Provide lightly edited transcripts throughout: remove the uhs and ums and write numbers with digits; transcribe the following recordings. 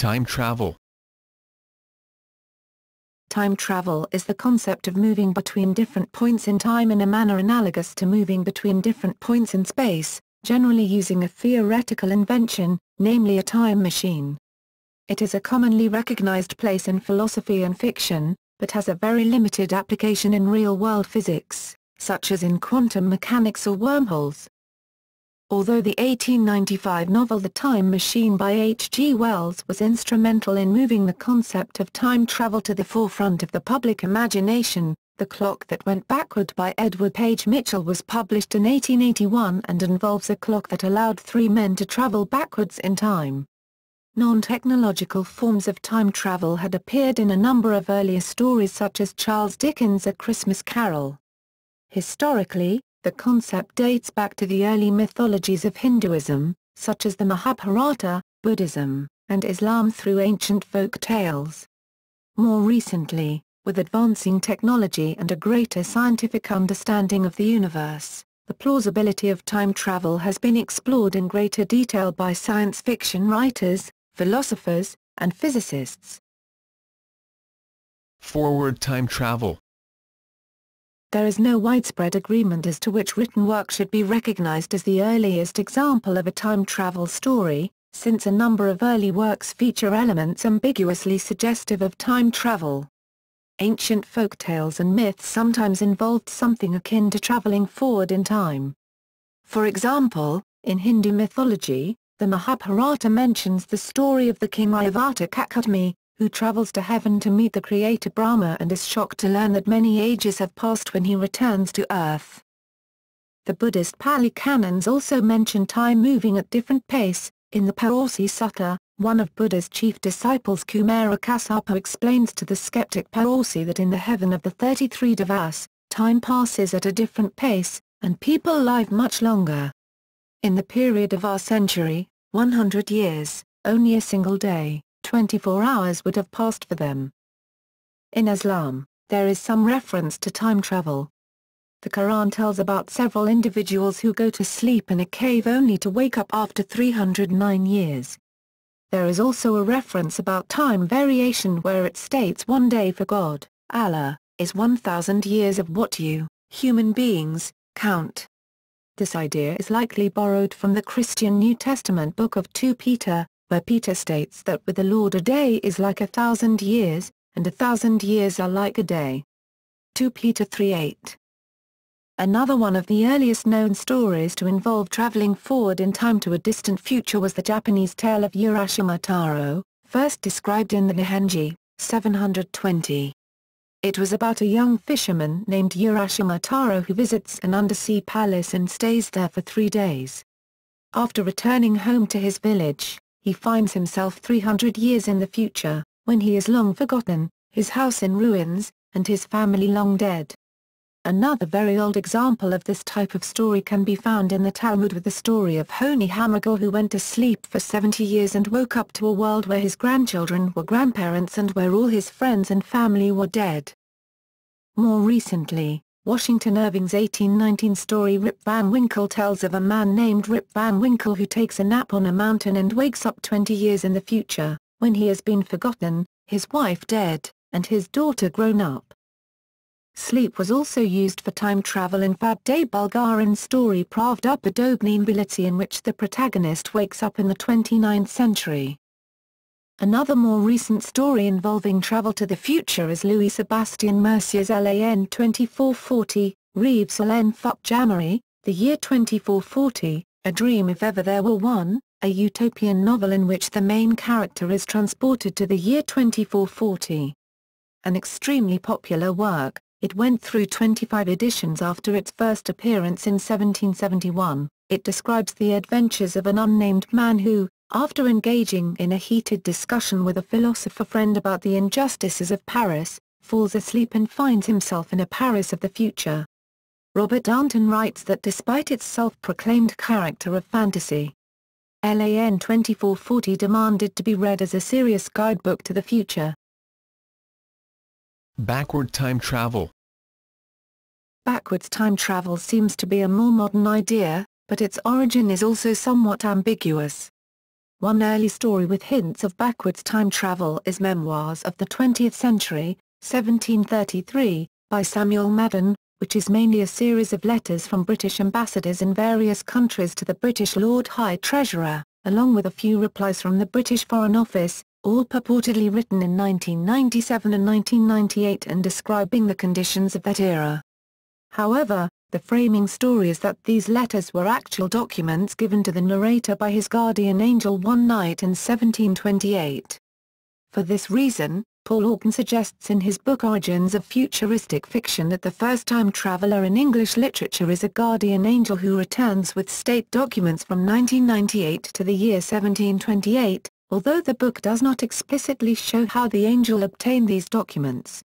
Time travel. Time travel is the concept of moving between different points in time in a manner analogous to moving between different points in space, generally using a theoretical invention, namely a time machine. It is a commonly recognized place in philosophy and fiction, but has a very limited application in real-world physics, such as in quantum mechanics or wormholes. Although the 1895 novel The Time Machine by H. G. Wells was instrumental in moving the concept of time travel to the forefront of the public imagination, The Clock That Went Backward by Edward Page Mitchell was published in 1881 and involves a clock that allowed three men to travel backwards in time. Non-technological forms of time travel had appeared in a number of earlier stories such as Charles Dickens' A Christmas Carol. Historically, the concept dates back to the early mythologies of Hinduism, such as the Mahabharata, Buddhism, and Islam through ancient folk tales. More recently, with advancing technology and a greater scientific understanding of the universe, the plausibility of time travel has been explored in greater detail by science fiction writers, philosophers, and physicists. Forward time travel. There is no widespread agreement as to which written work should be recognized as the earliest example of a time travel story, since a number of early works feature elements ambiguously suggestive of time travel. Ancient folk tales and myths sometimes involved something akin to traveling forward in time. For example, in Hindu mythology, the Mahabharata mentions the story of the king Ayavata Kakutmi, who travels to heaven to meet the creator Brahma and is shocked to learn that many ages have passed when he returns to earth. The Buddhist Pali canons also mention time moving at different pace. In the Parsi Sutta, one of Buddha's chief disciples Kumara Kassapa explains to the skeptic Parsi that in the heaven of the 33 Devas, time passes at a different pace, and people live much longer. In the period of our century, 100 years, only a single day, 24 hours would have passed for them. In Islam, there is some reference to time travel. The Quran tells about several individuals who go to sleep in a cave only to wake up after 309 years. There is also a reference about time variation where it states one day for God, Allah, is 1,000 years of what you, human beings, count. This idea is likely borrowed from the Christian New Testament book of 2 Peter, where Peter states that with the Lord a day is like 1,000 years, and 1,000 years are like a day. 2 Peter 3:8. Another one of the earliest known stories to involve traveling forward in time to a distant future was the Japanese tale of Urashima Taro, first described in the Nihonji, 720. It was about a young fisherman named Urashima Taro who visits an undersea palace and stays there for 3 days. After returning home to his village, he finds himself 300 years in the future, when he is long forgotten, his house in ruins, and his family long dead. Another very old example of this type of story can be found in the Talmud with the story of Honi Hamagor who went to sleep for 70 years and woke up to a world where his grandchildren were grandparents and where all his friends and family were dead. More recently, Washington Irving's 1819 story Rip Van Winkle tells of a man named Rip Van Winkle who takes a nap on a mountain and wakes up 20 years in the future, when he has been forgotten, his wife dead, and his daughter grown up. Sleep was also used for time travel in Fabday Bulgarin's story Pravda Podobny Bilici in which the protagonist wakes up in the 29th century. Another more recent story involving travel to the future is Louis Sebastian Mercier's LAN 2440, Rêve sur l'Infot-Jammerie, The Year 2440, A Dream If Ever There Were One, a utopian novel in which the main character is transported to the year 2440. An extremely popular work, it went through 25 editions after its first appearance in 1771. It describes the adventures of an unnamed man who, after engaging in a heated discussion with a philosopher friend about the injustices of Paris, falls asleep and finds himself in a Paris of the future. Robert Darnton writes that despite its self-proclaimed character of fantasy, LAN 2440 demanded to be read as a serious guidebook to the future. Backward time travel. Backwards time travel seems to be a more modern idea, but its origin is also somewhat ambiguous. One early story with hints of backwards time travel is Memoirs of the 20th Century, 1733, by Samuel Madden, which is mainly a series of letters from British ambassadors in various countries to the British Lord High Treasurer, along with a few replies from the British Foreign Office, all purportedly written in 1997 and 1998 and describing the conditions of that era. However, the framing story is that these letters were actual documents given to the narrator by his guardian angel one night in 1728. For this reason, Paul Aughton suggests in his book Origins of Futuristic Fiction that the first time traveler in English literature is a guardian angel who returns with state documents from 1998 to the year 1728, although the book does not explicitly show how the angel obtained these documents.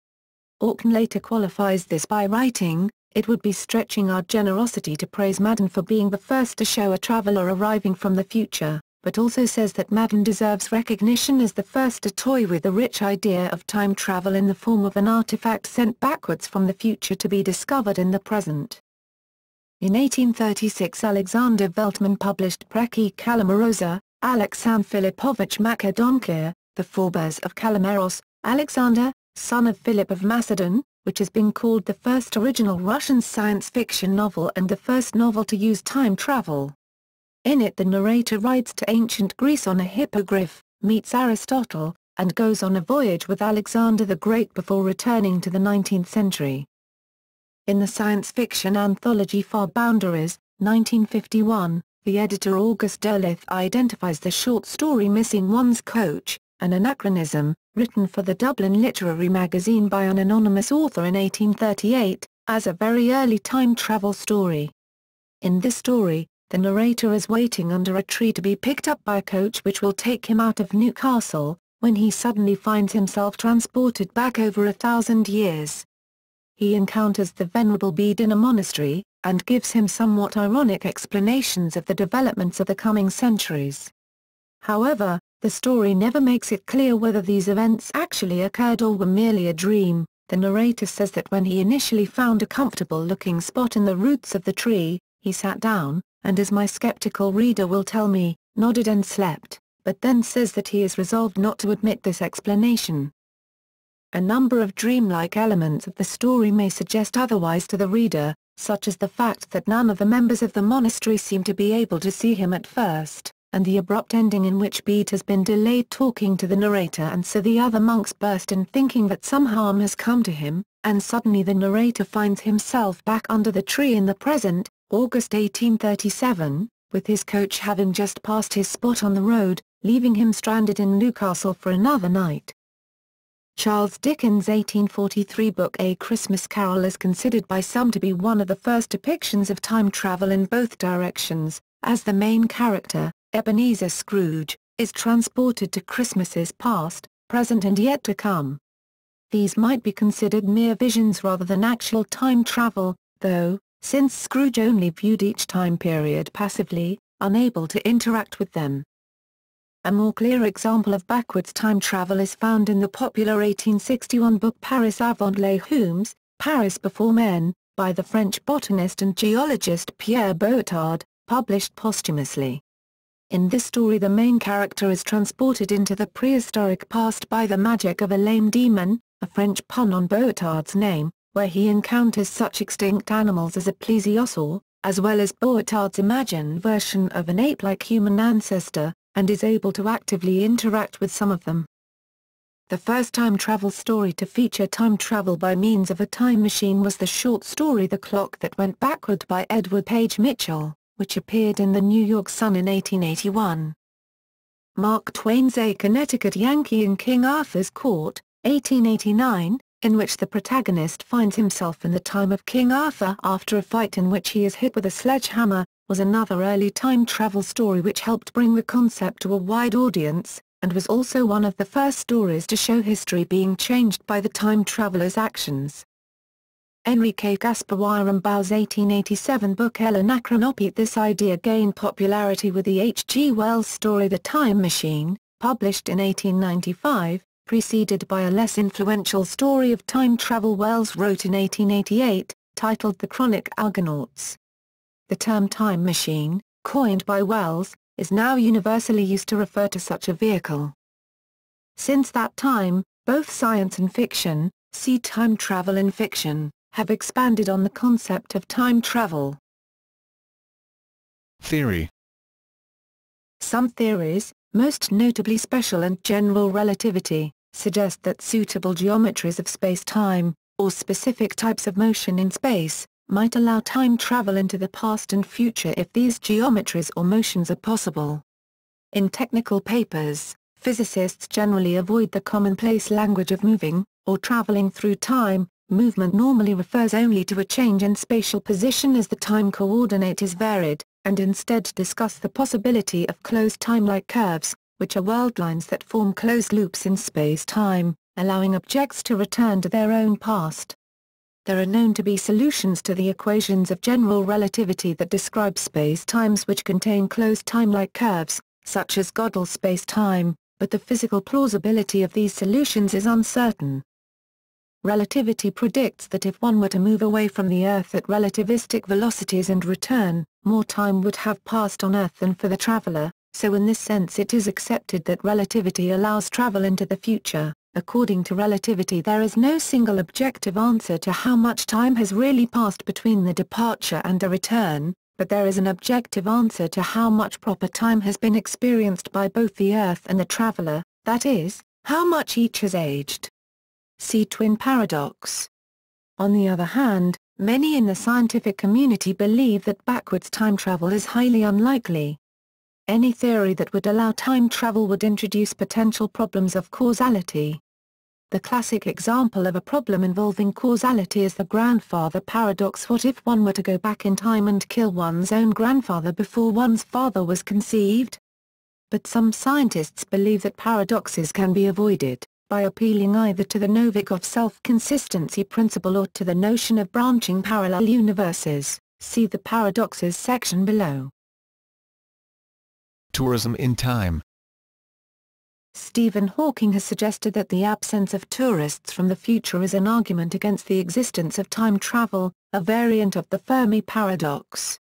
Aughton later qualifies this by writing, "It would be stretching our generosity to praise Madden for being the first to show a traveler arriving from the future," but also says that Madden deserves recognition as the first to toy with the rich idea of time travel in the form of an artifact sent backwards from the future to be discovered in the present. In 1836 Alexander Veltman published Preki Kalamorosa, Alexander Filipovich Makedonkia, The Forebears of Kalameros, Alexander, son of Philip of Macedon, which has been called the first original Russian science fiction novel and the first novel to use time travel. In it the narrator rides to ancient Greece on a hippogriff, meets Aristotle, and goes on a voyage with Alexander the Great before returning to the 19th century. In the science fiction anthology Far Boundaries, 1951, the editor August Derleth identifies the short story Missing One's Coach, an anachronism, written for the Dublin Literary Magazine by an anonymous author in 1838, as a very early time travel story. In this story, the narrator is waiting under a tree to be picked up by a coach which will take him out of Newcastle, when he suddenly finds himself transported back over 1,000 years. He encounters the Venerable Bede in a monastery, and gives him somewhat ironic explanations of the developments of the coming centuries. However, the story never makes it clear whether these events actually occurred or were merely a dream. The narrator says that when he initially found a comfortable-looking spot in the roots of the tree, he sat down, and as my skeptical reader will tell me, nodded and slept, but then says that he is resolved not to admit this explanation. A number of dreamlike elements of the story may suggest otherwise to the reader, such as the fact that none of the members of the monastery seem to be able to see him at first, and the abrupt ending in which Bede has been delayed talking to the narrator and so the other monks burst in thinking that some harm has come to him, and suddenly the narrator finds himself back under the tree in the present, August 1837, with his coach having just passed his spot on the road, leaving him stranded in Newcastle for another night. Charles Dickens' 1843 book A Christmas Carol is considered by some to be one of the first depictions of time travel in both directions, as the main character, Ebenezer Scrooge, is transported to Christmases past, present and yet to come. These might be considered mere visions rather than actual time travel, though, since Scrooge only viewed each time period passively, unable to interact with them. A more clear example of backwards time travel is found in the popular 1861 book Paris avant les Hommes, Paris Before Men, by the French botanist and geologist Pierre Boitard, published posthumously. In this story the main character is transported into the prehistoric past by the magic of a lame demon, a French pun on Boitard's name, where he encounters such extinct animals as a plesiosaur, as well as Boitard's imagined version of an ape-like human ancestor, and is able to actively interact with some of them. The first time travel story to feature time travel by means of a time machine was the short story The Clock That Went Backward by Edward Page Mitchell, which appeared in the New York Sun in 1881. Mark Twain's A Connecticut Yankee in King Arthur's Court, 1889, in which the protagonist finds himself in the time of King Arthur after a fight in which he is hit with a sledgehammer, was another early time travel story which helped bring the concept to a wide audience, and was also one of the first stories to show history being changed by the time traveler's actions. Enrique Gaspar Wierenbau's 1887 book El Anachronopete. This idea gained popularity with the H. G. Wells story The Time Machine, published in 1895, preceded by a less influential story of time travel Wells wrote in 1888, titled The Chronic Argonauts. The term time machine, coined by Wells, is now universally used to refer to such a vehicle. Since that time, both science and fiction, see time travel in fiction, have expanded on the concept of time travel. Theory. Some theories, most notably special and general relativity, suggest that suitable geometries of space-time, or specific types of motion in space, might allow time travel into the past and future if these geometries or motions are possible. In technical papers, physicists generally avoid the commonplace language of moving, or traveling through time. Movement normally refers only to a change in spatial position as the time coordinate is varied, and instead discuss the possibility of closed time-like curves, which are worldlines that form closed loops in space-time, allowing objects to return to their own past. There are known to be solutions to the equations of general relativity that describe spacetimes which contain closed time-like curves, such as Gödel spacetime, but the physical plausibility of these solutions is uncertain. Relativity predicts that if one were to move away from the Earth at relativistic velocities and return, more time would have passed on Earth than for the traveler, so in this sense it is accepted that relativity allows travel into the future. According to relativity, there is no single objective answer to how much time has really passed between the departure and a return, but there is an objective answer to how much proper time has been experienced by both the Earth and the traveler, that is, how much each has aged. See twin paradox. On the other hand, many in the scientific community believe that backwards time travel is highly unlikely. Any theory that would allow time travel would introduce potential problems of causality. The classic example of a problem involving causality is the grandfather paradox. What if one were to go back in time and kill one's own grandfather before one's father was conceived? But some scientists believe that paradoxes can be avoided by appealing either to the Novikov self-consistency principle or to the notion of branching parallel universes. See the paradoxes section below. Tourism in time. Stephen Hawking has suggested that the absence of tourists from the future is an argument against the existence of time travel, a variant of the Fermi paradox.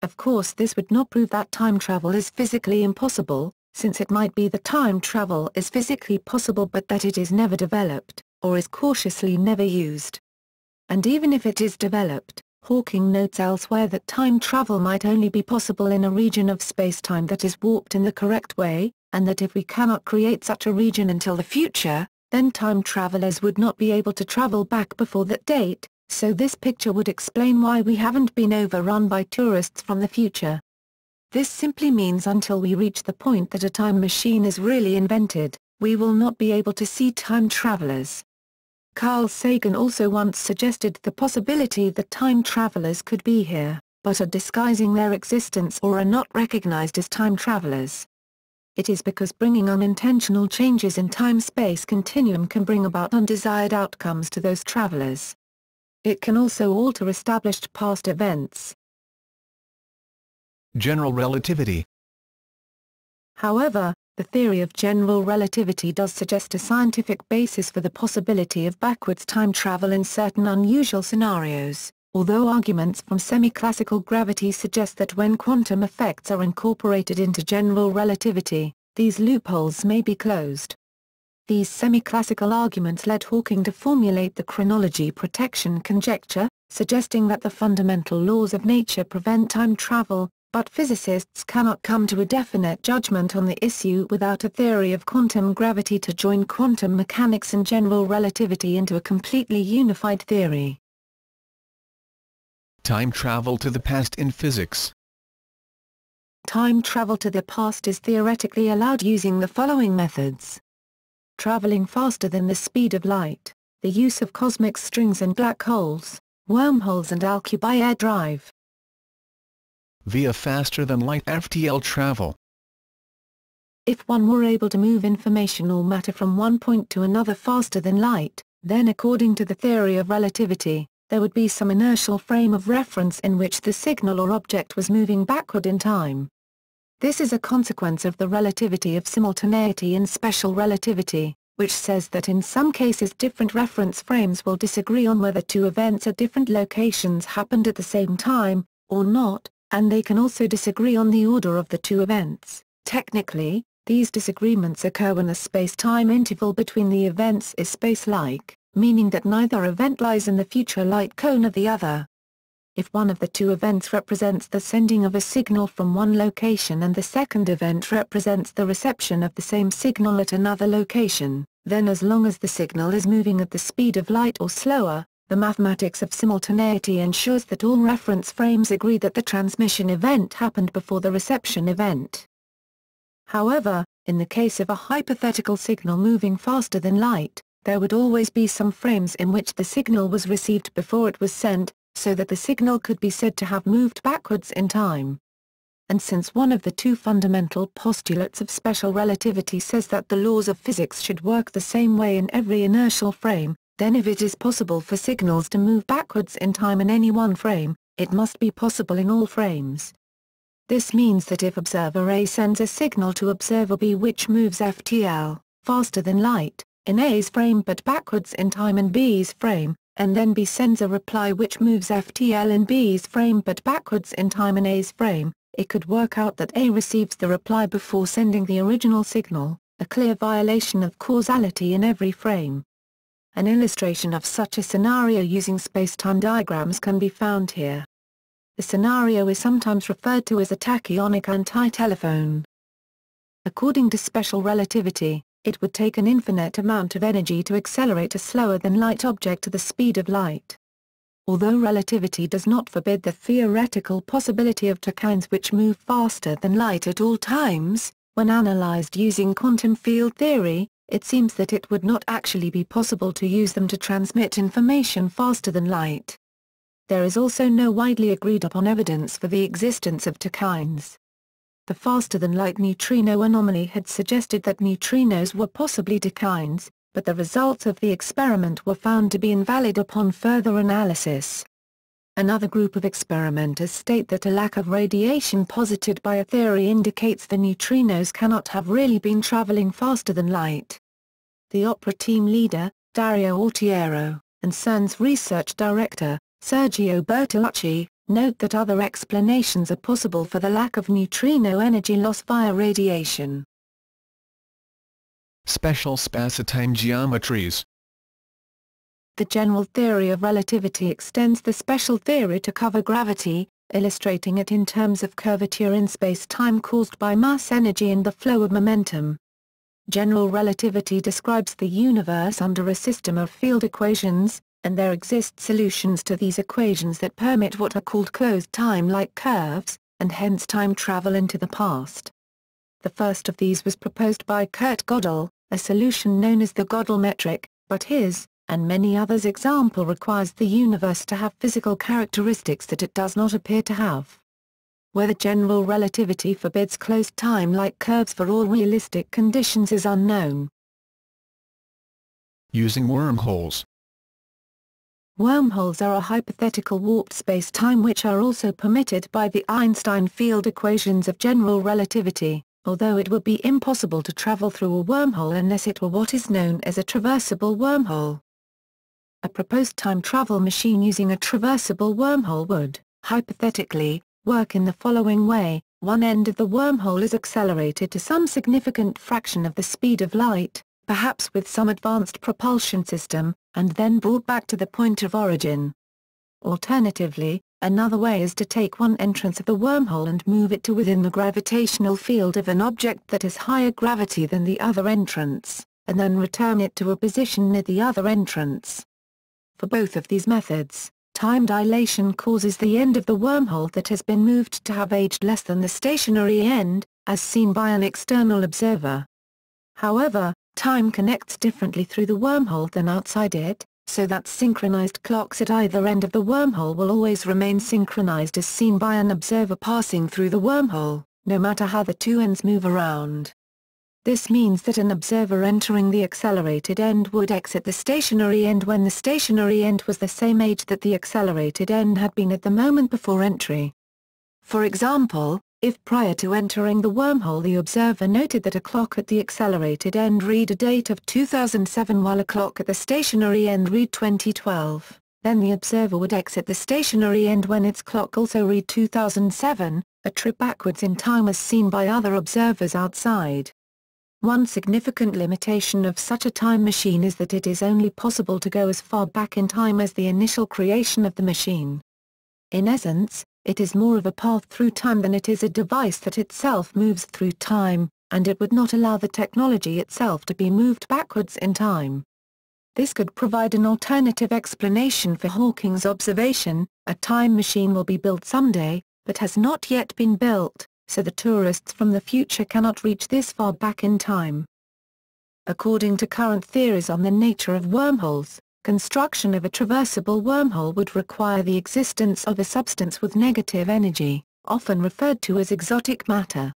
Of course, this would not prove that time travel is physically impossible, since it might be that time travel is physically possible but that it is never developed, or is cautiously never used. And even if it is developed, Hawking notes elsewhere that time travel might only be possible in a region of spacetime that is warped in the correct way, and that if we cannot create such a region until the future, then time travelers would not be able to travel back before that date, so this picture would explain why we haven't been overrun by tourists from the future. This simply means until we reach the point that a time machine is really invented, we will not be able to see time travelers. Carl Sagan also once suggested the possibility that time travelers could be here, but are disguising their existence or are not recognized as time travelers. It is because bringing unintentional changes in time-space continuum can bring about undesired outcomes to those travelers. It can also alter established past events. General relativity. However, the theory of general relativity does suggest a scientific basis for the possibility of backwards time travel in certain unusual scenarios, although arguments from semi-classical gravity suggest that when quantum effects are incorporated into general relativity, these loopholes may be closed. These semi-classical arguments led Hawking to formulate the chronology protection conjecture, suggesting that the fundamental laws of nature prevent time travel, but physicists cannot come to a definite judgment on the issue without a theory of quantum gravity to join quantum mechanics and general relativity into a completely unified theory. Time travel to the past in physics. Time travel to the past is theoretically allowed using the following methods. Traveling faster than the speed of light, the use of cosmic strings and black holes, wormholes and Alcubierre drive. Via faster than light FTL travel. If one were able to move information or matter from one point to another faster than light, then according to the theory of relativity, there would be some inertial frame of reference in which the signal or object was moving backward in time. This is a consequence of the relativity of simultaneity in special relativity, which says that in some cases different reference frames will disagree on whether two events at different locations happened at the same time, or not, and they can also disagree on the order of the two events. Technically, these disagreements occur when the space-time interval between the events is space-like, meaning that neither event lies in the future light cone of the other. If one of the two events represents the sending of a signal from one location and the second event represents the reception of the same signal at another location, then as long as the signal is moving at the speed of light or slower, the mathematics of simultaneity ensures that all reference frames agree that the transmission event happened before the reception event. However, in the case of a hypothetical signal moving faster than light, there would always be some frames in which the signal was received before it was sent, so that the signal could be said to have moved backwards in time. And since one of the two fundamental postulates of special relativity says that the laws of physics should work the same way in every inertial frame, then if it is possible for signals to move backwards in time in any one frame, it must be possible in all frames. This means that if observer A sends a signal to observer B which moves FTL, faster than light, in A's frame but backwards in time in B's frame, and then B sends a reply which moves FTL in B's frame but backwards in time in A's frame, it could work out that A receives the reply before sending the original signal, a clear violation of causality in every frame. An illustration of such a scenario using space-time diagrams can be found here. The scenario is sometimes referred to as a tachyonic anti-telephone. According to special relativity, it would take an infinite amount of energy to accelerate a slower-than-light object to the speed of light. Although relativity does not forbid the theoretical possibility of tachyons which move faster than light at all times, when analyzed using quantum field theory, it seems that it would not actually be possible to use them to transmit information faster than light. There is also no widely agreed upon evidence for the existence of tachyons. The faster-than-light neutrino anomaly had suggested that neutrinos were possibly tachyons, but the results of the experiment were found to be invalid upon further analysis. Another group of experimenters state that a lack of radiation posited by a theory indicates the neutrinos cannot have really been traveling faster than light. The opera team leader, Dario Ortiero, and CERN's research director, Sergio Bertolucci, note that other explanations are possible for the lack of neutrino energy loss via radiation. Special spacetime geometries. The general theory of relativity extends the special theory to cover gravity, illustrating it in terms of curvature in space-time caused by mass energy and the flow of momentum. General relativity describes the universe under a system of field equations, and there exist solutions to these equations that permit what are called closed time-like curves, and hence time travel into the past. The first of these was proposed by Kurt Gödel, a solution known as the Gödel metric, but his, and many others' example requires the universe to have physical characteristics that it does not appear to have. Whether general relativity forbids closed time-like curves for all realistic conditions is unknown. Using wormholes. Wormholes are a hypothetical warped space-time which are also permitted by the Einstein field equations of general relativity, although it would be impossible to travel through a wormhole unless it were what is known as a traversable wormhole. A proposed time travel machine using a traversable wormhole would, hypothetically, work in the following way: one end of the wormhole is accelerated to some significant fraction of the speed of light, perhaps with some advanced propulsion system, and then brought back to the point of origin. Alternatively, another way is to take one entrance of the wormhole and move it to within the gravitational field of an object that has higher gravity than the other entrance, and then return it to a position near the other entrance. For both of these methods, time dilation causes the end of the wormhole that has been moved to have aged less than the stationary end, as seen by an external observer. However, time connects differently through the wormhole than outside it, so that synchronized clocks at either end of the wormhole will always remain synchronized as seen by an observer passing through the wormhole, no matter how the two ends move around. This means that an observer entering the accelerated end would exit the stationary end when the stationary end was the same age that the accelerated end had been at the moment before entry. For example, if prior to entering the wormhole the observer noted that a clock at the accelerated end read a date of 2007 while a clock at the stationary end read 2012, then the observer would exit the stationary end when its clock also read 2007, a trip backwards in time as seen by other observers outside. One significant limitation of such a time machine is that it is only possible to go as far back in time as the initial creation of the machine. In essence, it is more of a path through time than it is a device that itself moves through time, and it would not allow the technology itself to be moved backwards in time. This could provide an alternative explanation for Hawking's observation: a time machine will be built someday, but has not yet been built, so the tourists from the future cannot reach this far back in time. According to current theories on the nature of wormholes, construction of a traversable wormhole would require the existence of a substance with negative energy, often referred to as exotic matter.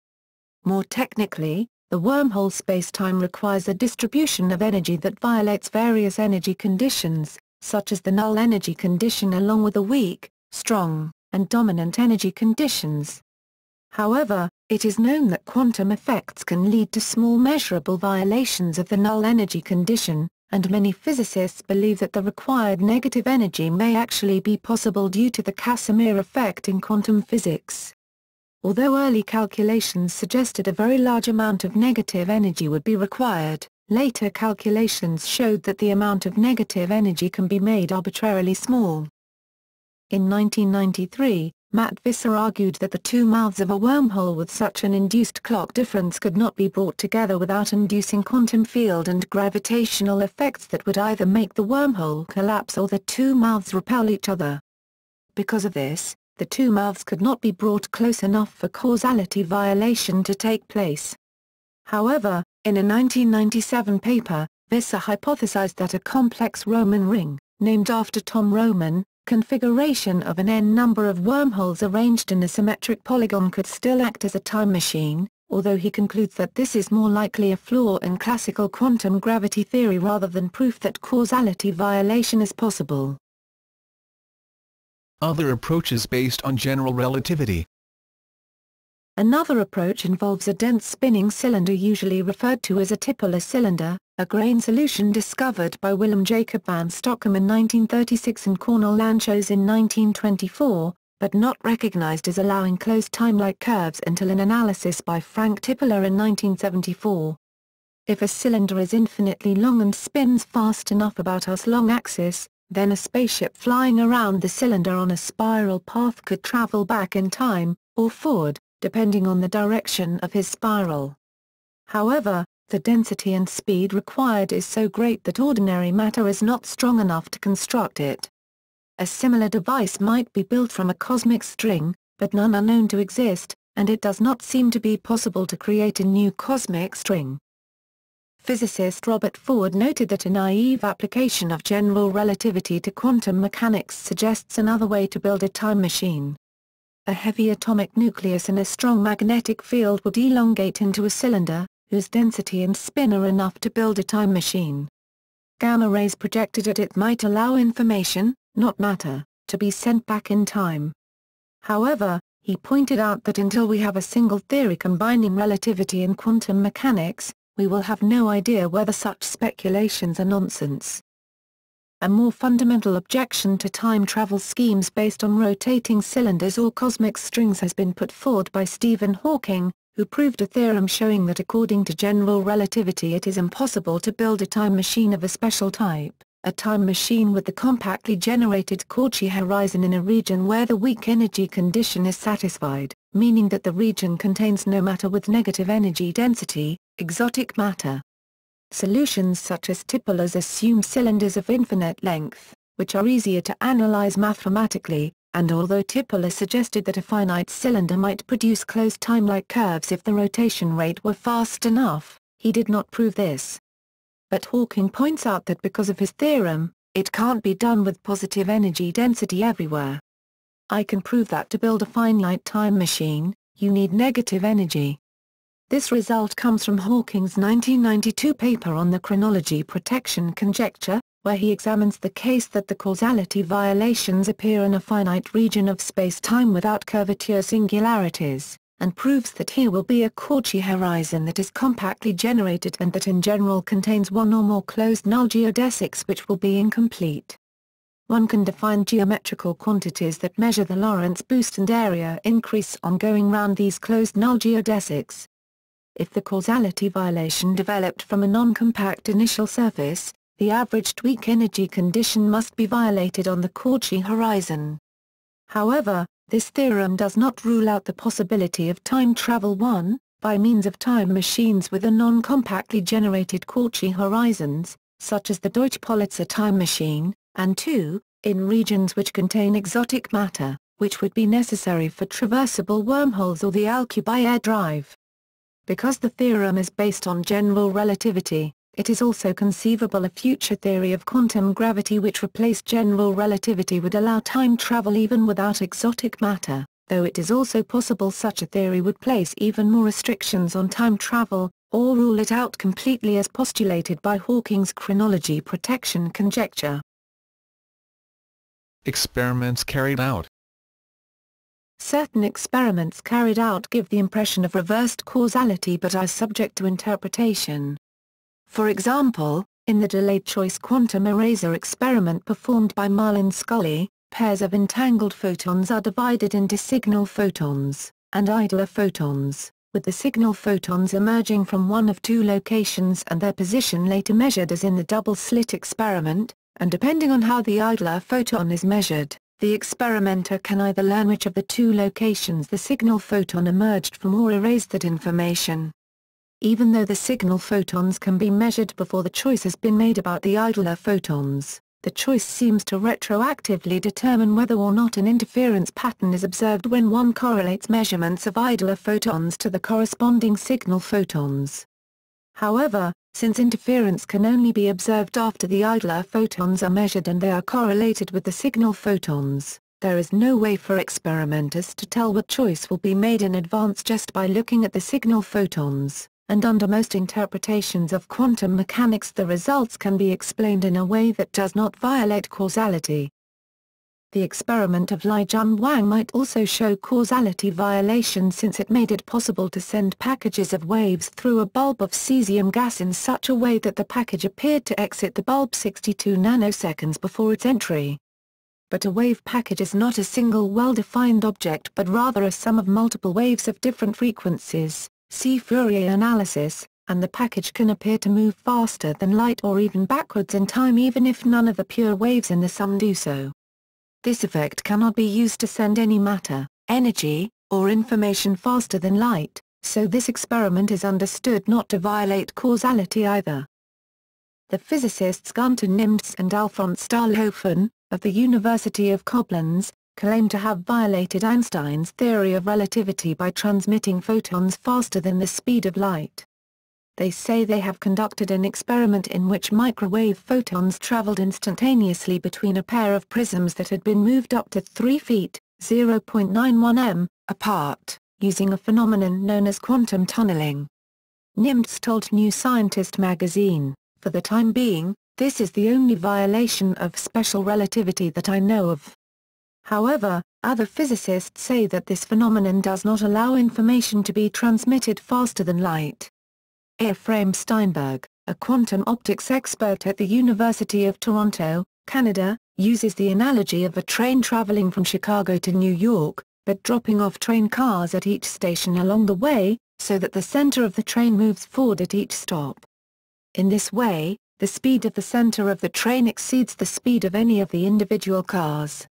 More technically, the wormhole spacetime requires a distribution of energy that violates various energy conditions, such as the null energy condition along with the weak, strong, and dominant energy conditions. However, it is known that quantum effects can lead to small measurable violations of the null energy condition, and many physicists believe that the required negative energy may actually be possible due to the Casimir effect in quantum physics. Although early calculations suggested a very large amount of negative energy would be required, later calculations showed that the amount of negative energy can be made arbitrarily small. In 1993, Matt Visser argued that the two mouths of a wormhole with such an induced clock difference could not be brought together without inducing quantum field and gravitational effects that would either make the wormhole collapse or the two mouths repel each other. Because of this, the two mouths could not be brought close enough for causality violation to take place. However, in a 1997 paper, Visser hypothesized that a complex Roman ring, named after Tom Roman, configuration of an n number of wormholes arranged in a symmetric polygon could still act as a time machine, although he concludes that this is more likely a flaw in classical quantum gravity theory rather than proof that causality violation is possible. Other approaches based on general relativity. Another approach involves a dense spinning cylinder usually referred to as a Tipler cylinder, a grain solution discovered by Willem Jacob van Stockham in 1936 and Cornel Lanczos in 1924, but not recognized as allowing closed time-like curves until an analysis by Frank Tipler in 1974. If a cylinder is infinitely long and spins fast enough about its long axis, then a spaceship flying around the cylinder on a spiral path could travel back in time, or forward, depending on the direction of his spiral. However, the density and speed required is so great that ordinary matter is not strong enough to construct it. A similar device might be built from a cosmic string, but none are known to exist, and it does not seem to be possible to create a new cosmic string. Physicist Robert Ford noted that a naive application of general relativity to quantum mechanics suggests another way to build a time machine. A heavy atomic nucleus and a strong magnetic field would elongate into a cylinder, whose density and spin are enough to build a time machine. Gamma rays projected at it might allow information, not matter, to be sent back in time. However, he pointed out that until we have a single theory combining relativity and quantum mechanics, we will have no idea whether such speculations are nonsense. A more fundamental objection to time travel schemes based on rotating cylinders or cosmic strings has been put forward by Stephen Hawking, who proved a theorem showing that according to general relativity it is impossible to build a time machine of a special type, a time machine with the compactly generated Cauchy horizon in a region where the weak energy condition is satisfied, meaning that the region contains no matter with negative energy density, exotic matter. Solutions such as Tipler's assume cylinders of infinite length, which are easier to analyze mathematically, and although Tipler suggested that a finite cylinder might produce closed time-like curves if the rotation rate were fast enough, he did not prove this. But Hawking points out that because of his theorem, it can't be done with positive energy density everywhere. I can prove that to build a finite time machine, you need negative energy. This result comes from Hawking's 1992 paper on the chronology protection conjecture, where he examines the case that the causality violations appear in a finite region of space-time without curvature singularities, and proves that here will be a Cauchy horizon that is compactly generated and that in general contains one or more closed null geodesics which will be incomplete. one can define geometrical quantities that measure the Lorentz boost and area increase on going round these closed null geodesics. If the causality violation developed from a non-compact initial surface, the averaged weak energy condition must be violated on the Cauchy horizon. However, this theorem does not rule out the possibility of time travel 1, by means of time machines with a non-compactly generated Cauchy horizons, such as the Deutsch-Politzer time machine, and 2, in regions which contain exotic matter, which would be necessary for traversable wormholes or the Alcubierre drive. Because the theorem is based on general relativity, it is also conceivable a future theory of quantum gravity which replaced general relativity would allow time travel even without exotic matter, though it is also possible such a theory would place even more restrictions on time travel, or rule it out completely as postulated by Hawking's chronology protection conjecture. Experiments carried out. Certain experiments carried out give the impression of reversed causality but are subject to interpretation. For example, in the delayed choice quantum eraser experiment performed by Marlin Scully, pairs of entangled photons are divided into signal photons and idler photons, with the signal photons emerging from one of two locations and their position later measured as in the double-slit experiment, and depending on how the idler photon is measured, the experimenter can either learn which of the two locations the signal photon emerged from or erase that information. Even though the signal photons can be measured before the choice has been made about the idler photons, the choice seems to retroactively determine whether or not an interference pattern is observed when one correlates measurements of idler photons to the corresponding signal photons. However, since interference can only be observed after the idler photons are measured and they are correlated with the signal photons, there is no way for experimenters to tell what choice will be made in advance just by looking at the signal photons, and under most interpretations of quantum mechanics the results can be explained in a way that does not violate causality. The experiment of Lijun Wang might also show causality violation since it made it possible to send packages of waves through a bulb of cesium gas in such a way that the package appeared to exit the bulb 62 nanoseconds before its entry. But a wave package is not a single well-defined object but rather a sum of multiple waves of different frequencies, see Fourier analysis, and the package can appear to move faster than light or even backwards in time even if none of the pure waves in the sum do so. This effect cannot be used to send any matter, energy, or information faster than light, so this experiment is understood not to violate causality either. The physicists Gunter Nimtz and Alfons Stahlhofen, of the University of Koblenz, claim to have violated Einstein's theory of relativity by transmitting photons faster than the speed of light. They say they have conducted an experiment in which microwave photons traveled instantaneously between a pair of prisms that had been moved up to 3 feet, 0.91 m, apart, using a phenomenon known as quantum tunneling. Nimtz told New Scientist magazine, "For the time being, this is the only violation of special relativity that I know of." However, other physicists say that this phenomenon does not allow information to be transmitted faster than light. Ephraim Steinberg, a quantum optics expert at the University of Toronto, Canada, uses the analogy of a train traveling from Chicago to New York, but dropping off train cars at each station along the way, so that the center of the train moves forward at each stop. In this way, the speed of the center of the train exceeds the speed of any of the individual cars.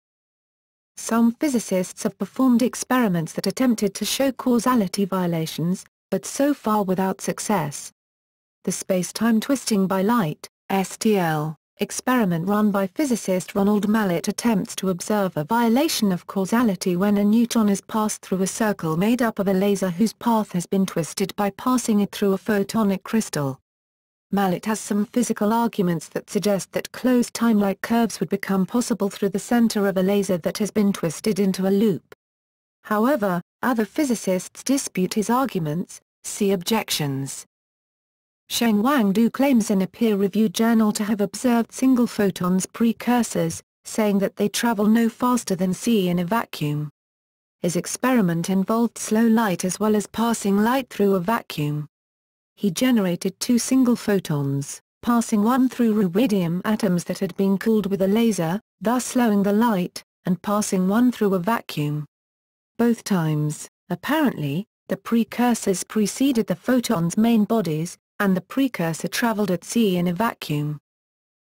Some physicists have performed experiments that attempted to show causality violations, but so far without success. The space-time twisting by light, STL, experiment run by physicist Ronald Mallet attempts to observe a violation of causality when a neutron is passed through a circle made up of a laser whose path has been twisted by passing it through a photonic crystal. Mallet has some physical arguments that suggest that closed time-like curves would become possible through the center of a laser that has been twisted into a loop. However, other physicists dispute his arguments, see objections. Sheng-Wang Du claims in a peer-reviewed journal to have observed single photons precursors, saying that they travel no faster than c in a vacuum. His experiment involved slow light as well as passing light through a vacuum. He generated two single photons, passing one through rubidium atoms that had been cooled with a laser, thus slowing the light, and passing one through a vacuum. Both times, apparently, the precursors preceded the photon's main bodies, and the precursor traveled at c in a vacuum.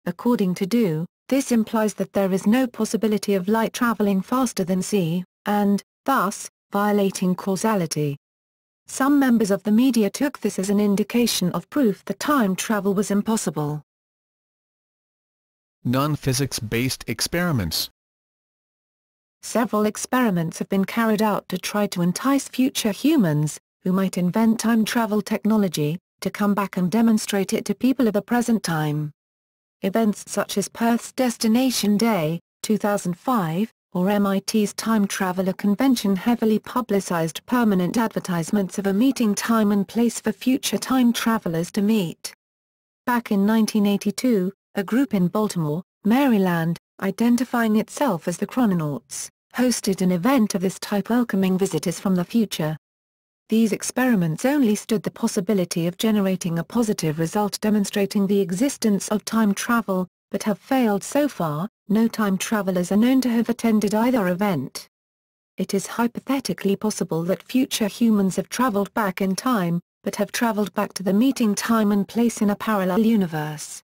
According to Du, this implies that there is no possibility of light traveling faster than c, and, thus, violating causality. Some members of the media took this as an indication of proof that time travel was impossible. Non-physics-based experiments. Several experiments have been carried out to try to entice future humans, who might invent time travel technology, to come back and demonstrate it to people of the present time. Events such as Perth's Destination Day, 2005, or MIT's Time Traveler Convention heavily publicized permanent advertisements of a meeting time and place for future time travelers to meet. Back in 1982, a group in Baltimore, Maryland, identifying itself as the Chrononauts, hosted an event of this type welcoming visitors from the future. These experiments only stood the possibility of generating a positive result demonstrating the existence of time travel, but have failed so far. No time travelers are known to have attended either event. It is hypothetically possible that future humans have traveled back in time, but have traveled back to the meeting time and place in a parallel universe.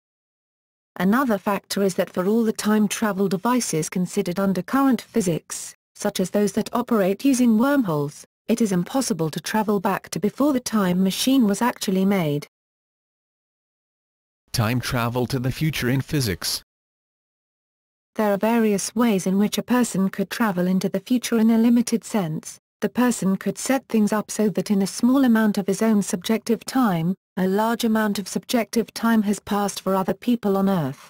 Another factor is that for all the time travel devices considered under current physics, such as those that operate using wormholes, it is impossible to travel back to before the time machine was actually made. Time travel to the future in physics. There are various ways in which a person could travel into the future in a limited sense. The person could set things up so that in a small amount of his own subjective time, a large amount of subjective time has passed for other people on Earth.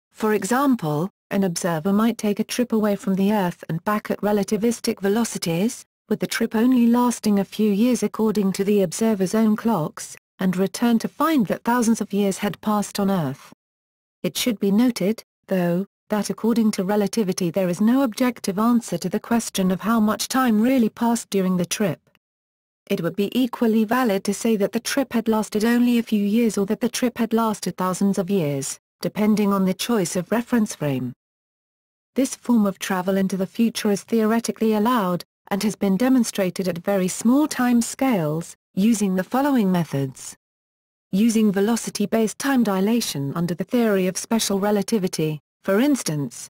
For example, an observer might take a trip away from the Earth and back at relativistic velocities, with the trip only lasting a few years according to the observer's own clocks, and return to find that thousands of years had passed on Earth. It should be noted, though, that according to relativity there is no objective answer to the question of how much time really passed during the trip. It would be equally valid to say that the trip had lasted only a few years or that the trip had lasted thousands of years, depending on the choice of reference frame. This form of travel into the future is theoretically allowed, and has been demonstrated at very small time scales, using the following methods. Using velocity-based time dilation under the theory of special relativity, for instance,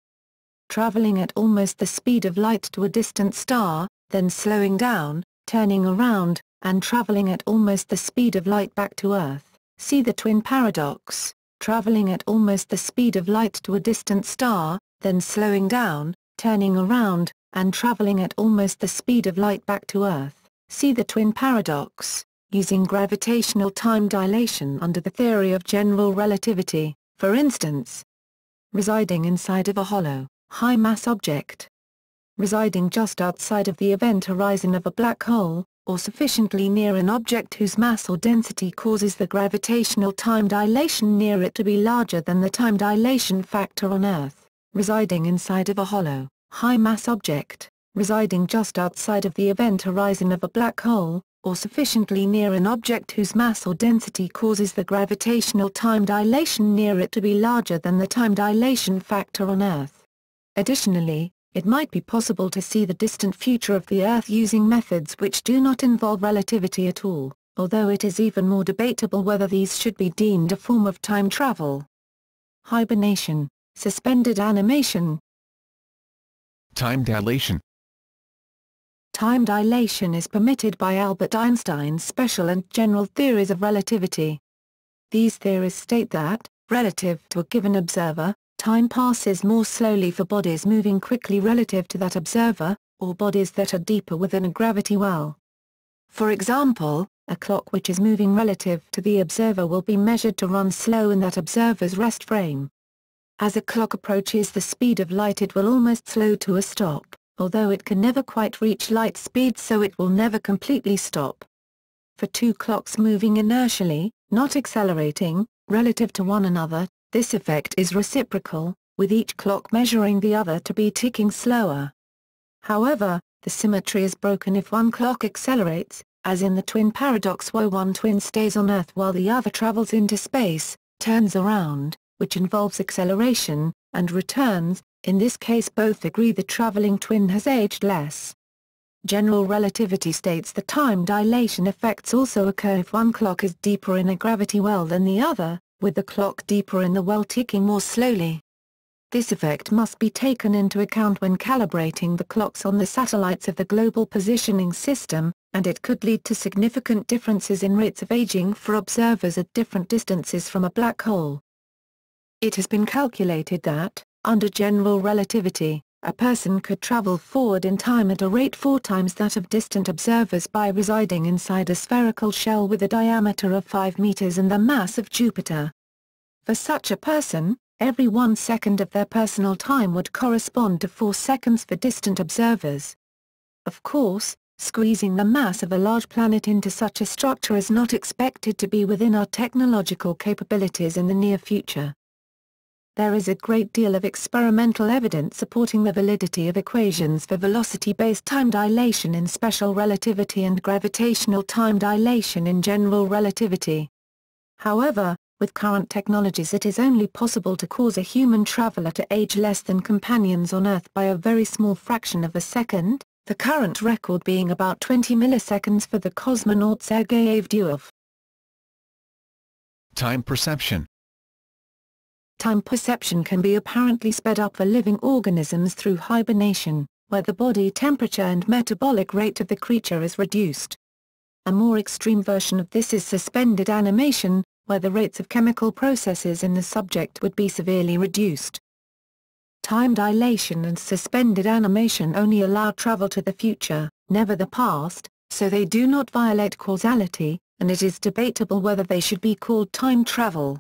traveling at almost the speed of light to a distant star, then slowing down, turning around, and traveling at almost the speed of light back to Earth. See the twin paradox, traveling at almost the speed of light to a distant star, then slowing down, turning around, and traveling at almost the speed of light back to Earth. See the twin paradox, using gravitational time dilation under the theory of general relativity, for instance, residing inside of a hollow, high-mass object, residing just outside of the event horizon of a black hole, or sufficiently near an object whose mass or density causes the gravitational time dilation near it to be larger than the time dilation factor on Earth, residing inside of a hollow, high-mass object, residing just outside of the event horizon of a black hole, or sufficiently near an object whose mass or density causes the gravitational time dilation near it to be larger than the time dilation factor on Earth. Additionally, it might be possible to see the distant future of the Earth using methods which do not involve relativity at all, although it is even more debatable whether these should be deemed a form of time travel. Hibernation, suspended animation. Time dilation. Time dilation is permitted by Albert Einstein's special and general theories of relativity. These theories state that, relative to a given observer, time passes more slowly for bodies moving quickly relative to that observer, or bodies that are deeper within a gravity well. For example, a clock which is moving relative to the observer will be measured to run slow in that observer's rest frame. As a clock approaches the speed of light it will almost slow to a stop, although it can never quite reach light speed so it will never completely stop. For two clocks moving inertially, not accelerating, relative to one another, this effect is reciprocal, with each clock measuring the other to be ticking slower. However, the symmetry is broken if one clock accelerates, as in the twin paradox where one twin stays on Earth while the other travels into space. turns around, which involves acceleration, and returns. In this case both agree the traveling twin has aged less. General relativity states that time dilation effects also occur if one clock is deeper in a gravity well than the other, with the clock deeper in the well ticking more slowly. This effect must be taken into account when calibrating the clocks on the satellites of the Global Positioning System, and it could lead to significant differences in rates of aging for observers at different distances from a black hole. It has been calculated that, under general relativity, a person could travel forward in time at a rate 4 times that of distant observers by residing inside a spherical shell with a diameter of 5 meters and the mass of Jupiter. For such a person, every 1 second of their personal time would correspond to 4 seconds for distant observers. Of course, squeezing the mass of a large planet into such a structure is not expected to be within our technological capabilities in the near future. There is a great deal of experimental evidence supporting the validity of equations for velocity-based time dilation in special relativity and gravitational time dilation in general relativity. However, with current technologies it is only possible to cause a human traveler to age less than companions on Earth by a very small fraction of a second, the current record being about 20 milliseconds for the cosmonaut Sergei Avdyov. Time perception. Time perception can be apparently sped up for living organisms through hibernation, where the body temperature and metabolic rate of the creature is reduced. A more extreme version of this is suspended animation, where the rates of chemical processes in the subject would be severely reduced. Time dilation and suspended animation only allow travel to the future, never the past, so they do not violate causality, and it is debatable whether they should be called time travel.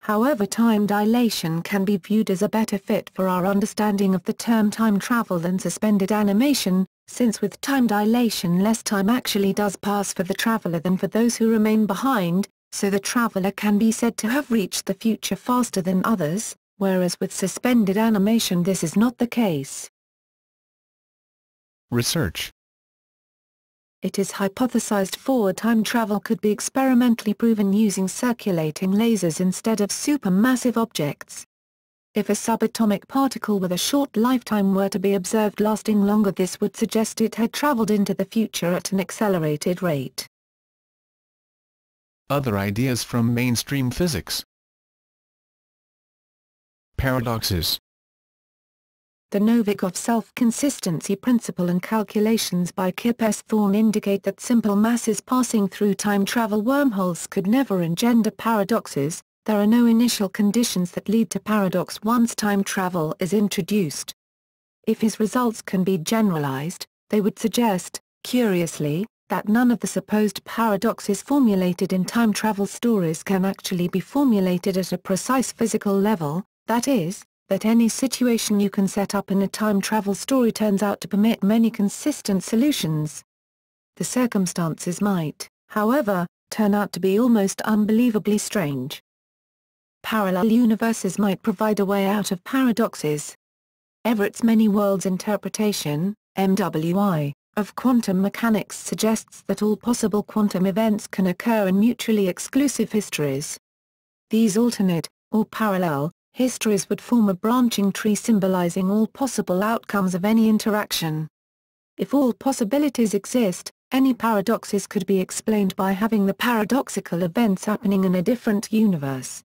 However, time dilation can be viewed as a better fit for our understanding of the term time travel than suspended animation, since with time dilation less time actually does pass for the traveler than for those who remain behind, so the traveler can be said to have reached the future faster than others, whereas with suspended animation this is not the case. Research. It is hypothesized forward time travel could be experimentally proven using circulating lasers instead of supermassive objects. If a subatomic particle with a short lifetime were to be observed lasting longer, this would suggest it had traveled into the future at an accelerated rate. Other ideas from mainstream physics. Paradoxes. The Novikov self-consistency principle and calculations by Kip S. Thorne indicate that simple masses passing through time-travel wormholes could never engender paradoxes. There are no initial conditions that lead to paradox once time travel is introduced. If his results can be generalized, they would suggest, curiously, that none of the supposed paradoxes formulated in time travel stories can actually be formulated at a precise physical level, that is, that any situation you can set up in a time travel story turns out to permit many consistent solutions. The circumstances might, however, turn out to be almost unbelievably strange. Parallel universes might provide a way out of paradoxes. Everett's many worlds interpretation, MWI, of quantum mechanics suggests that all possible quantum events can occur in mutually exclusive histories. These alternate, or parallel, histories would form a branching tree symbolizing all possible outcomes of any interaction. If all possibilities exist, any paradoxes could be explained by having the paradoxical events happening in a different universe.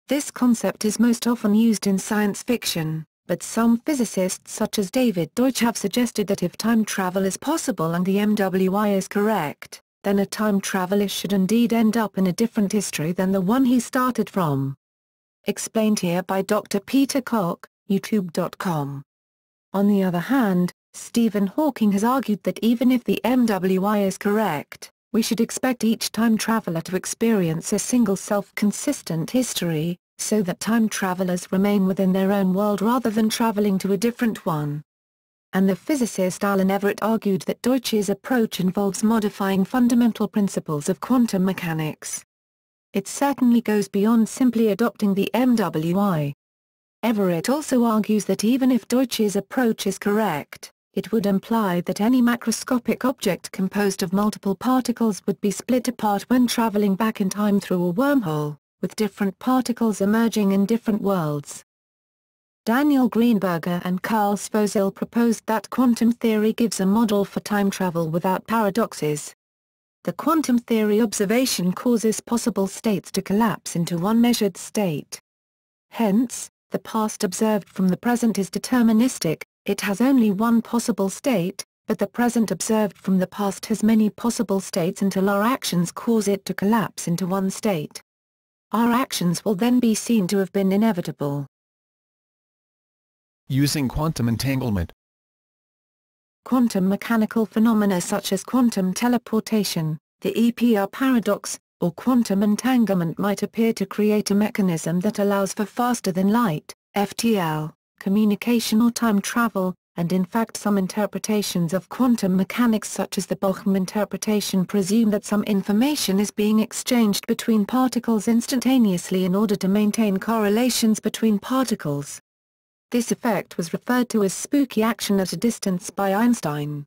This concept is most often used in science fiction, but some physicists such as David Deutsch have suggested that if time travel is possible and the MWI is correct, then a time traveler should indeed end up in a different history than the one he started from. Explained here by Dr. Peter Koch, YouTube.com. On the other hand, Stephen Hawking has argued that even if the MWI is correct, we should expect each time traveler to experience a single self-consistent history, so that time travelers remain within their own world rather than traveling to a different one. And the physicist Alan Everett argued that Deutsch's approach involves modifying fundamental principles of quantum mechanics. It certainly goes beyond simply adopting the MWI. Everett also argues that even if Deutsch's approach is correct, it would imply that any macroscopic object composed of multiple particles would be split apart when traveling back in time through a wormhole, with different particles emerging in different worlds. Daniel Greenberger and Carl Svozil proposed that quantum theory gives a model for time travel without paradoxes. The quantum theory observation causes possible states to collapse into one measured state. Hence, the past observed from the present is deterministic, it has only one possible state, but the present observed from the past has many possible states until our actions cause it to collapse into one state. Our actions will then be seen to have been inevitable. Using quantum entanglement. Quantum mechanical phenomena such as quantum teleportation, the EPR paradox, or quantum entanglement might appear to create a mechanism that allows for faster-than-light, FTL, communication or time travel, and in fact some interpretations of quantum mechanics such as the Bochum interpretation presume that some information is being exchanged between particles instantaneously in order to maintain correlations between particles. This effect was referred to as spooky action at a distance by Einstein.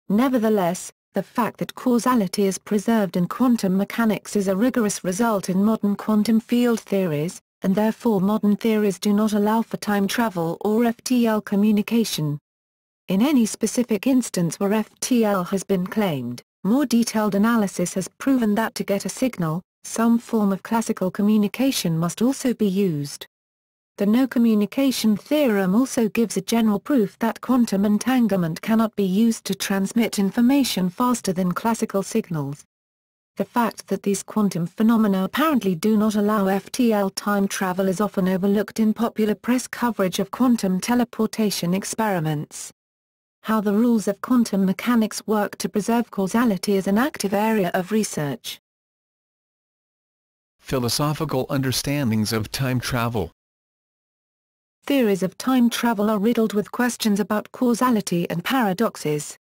Nevertheless, the fact that causality is preserved in quantum mechanics is a rigorous result in modern quantum field theories, and therefore modern theories do not allow for time travel or FTL communication. In any specific instance where FTL has been claimed, more detailed analysis has proven that to get a signal, some form of classical communication must also be used. The no-communication theorem also gives a general proof that quantum entanglement cannot be used to transmit information faster than classical signals. The fact that these quantum phenomena apparently do not allow FTL time travel is often overlooked in popular press coverage of quantum teleportation experiments. How the rules of quantum mechanics work to preserve causality is an active area of research. Philosophical understandings of time travel. Theories of time travel are riddled with questions about causality and paradoxes.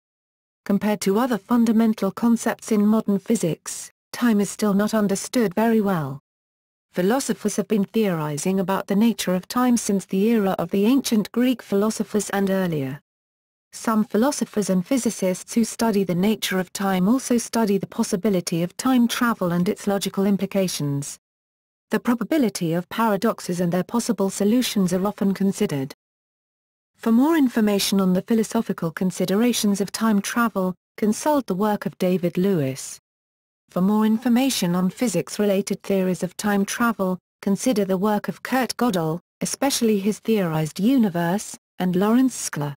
Compared to other fundamental concepts in modern physics, time is still not understood very well. Philosophers have been theorizing about the nature of time since the era of the ancient Greek philosophers and earlier. Some philosophers and physicists who study the nature of time also study the possibility of time travel and its logical implications. The probability of paradoxes and their possible solutions are often considered. For more information on the philosophical considerations of time travel, consult the work of David Lewis. For more information on physics-related theories of time travel, consider the work of Kurt Gödel, especially his theorized universe, and Lawrence Sklar.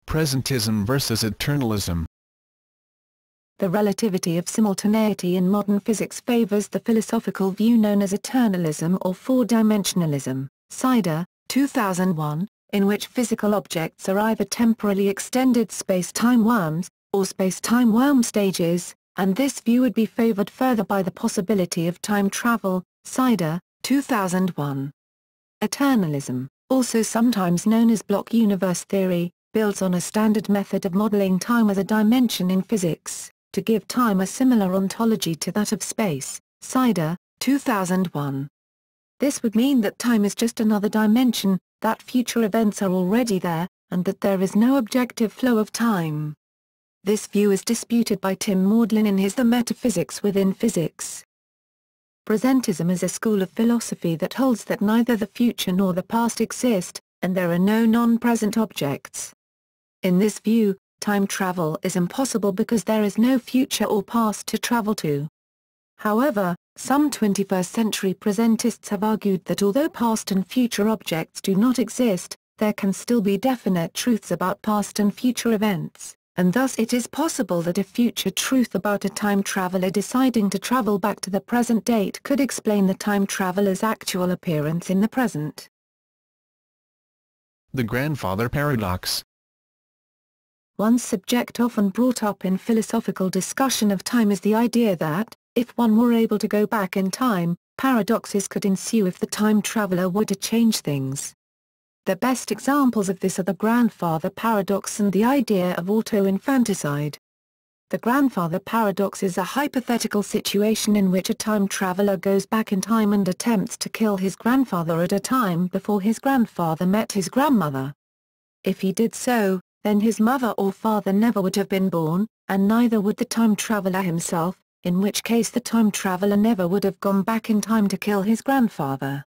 Presentism versus eternalism. The relativity of simultaneity in modern physics favors the philosophical view known as eternalism or four-dimensionalism, Sider, 2001, in which physical objects are either temporally extended space-time worms, or space-time worm stages, and this view would be favored further by the possibility of time travel, Sider, 2001. Eternalism, also sometimes known as block universe theory, builds on a standard method of modeling time as a dimension in physics, to give time a similar ontology to that of space, Sider, 2001. This would mean that time is just another dimension, that future events are already there, and that there is no objective flow of time. This view is disputed by Tim Maudlin in his The Metaphysics Within Physics. Presentism is a school of philosophy that holds that neither the future nor the past exist, and there are no non-present objects. In this view, time travel is impossible because there is no future or past to travel to. However, some 21st-century presentists have argued that although past and future objects do not exist, there can still be definite truths about past and future events, and thus it is possible that a future truth about a time traveler deciding to travel back to the present date could explain the time traveler's actual appearance in the present. The grandfather paradox. One subject often brought up in philosophical discussion of time is the idea that, if one were able to go back in time, paradoxes could ensue if the time traveler were to change things. The best examples of this are the grandfather paradox and the idea of auto-infanticide. The grandfather paradox is a hypothetical situation in which a time traveler goes back in time and attempts to kill his grandfather at a time before his grandfather met his grandmother. If he did so, then his mother or father never would have been born, and neither would the time traveler himself, in which case the time traveler never would have gone back in time to kill his grandfather.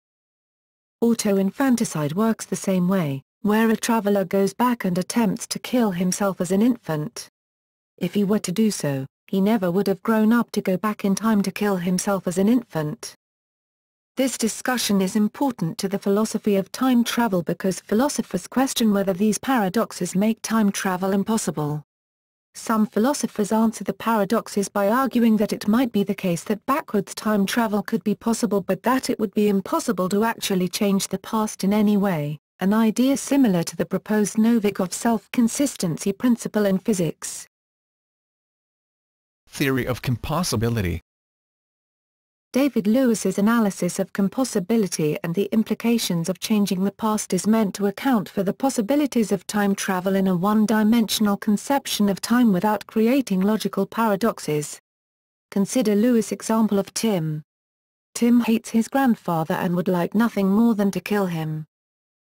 Auto-infanticide works the same way, where a traveler goes back and attempts to kill himself as an infant. If he were to do so, he never would have grown up to go back in time to kill himself as an infant. This discussion is important to the philosophy of time travel because philosophers question whether these paradoxes make time travel impossible. Some philosophers answer the paradoxes by arguing that it might be the case that backwards time travel could be possible but that it would be impossible to actually change the past in any way, an idea similar to the proposed Novikov self-consistency principle in physics. Theory of compossibility. David Lewis's analysis of compossibility and the implications of changing the past is meant to account for the possibilities of time travel in a one-dimensional conception of time without creating logical paradoxes. Consider Lewis' example of Tim. Tim hates his grandfather and would like nothing more than to kill him.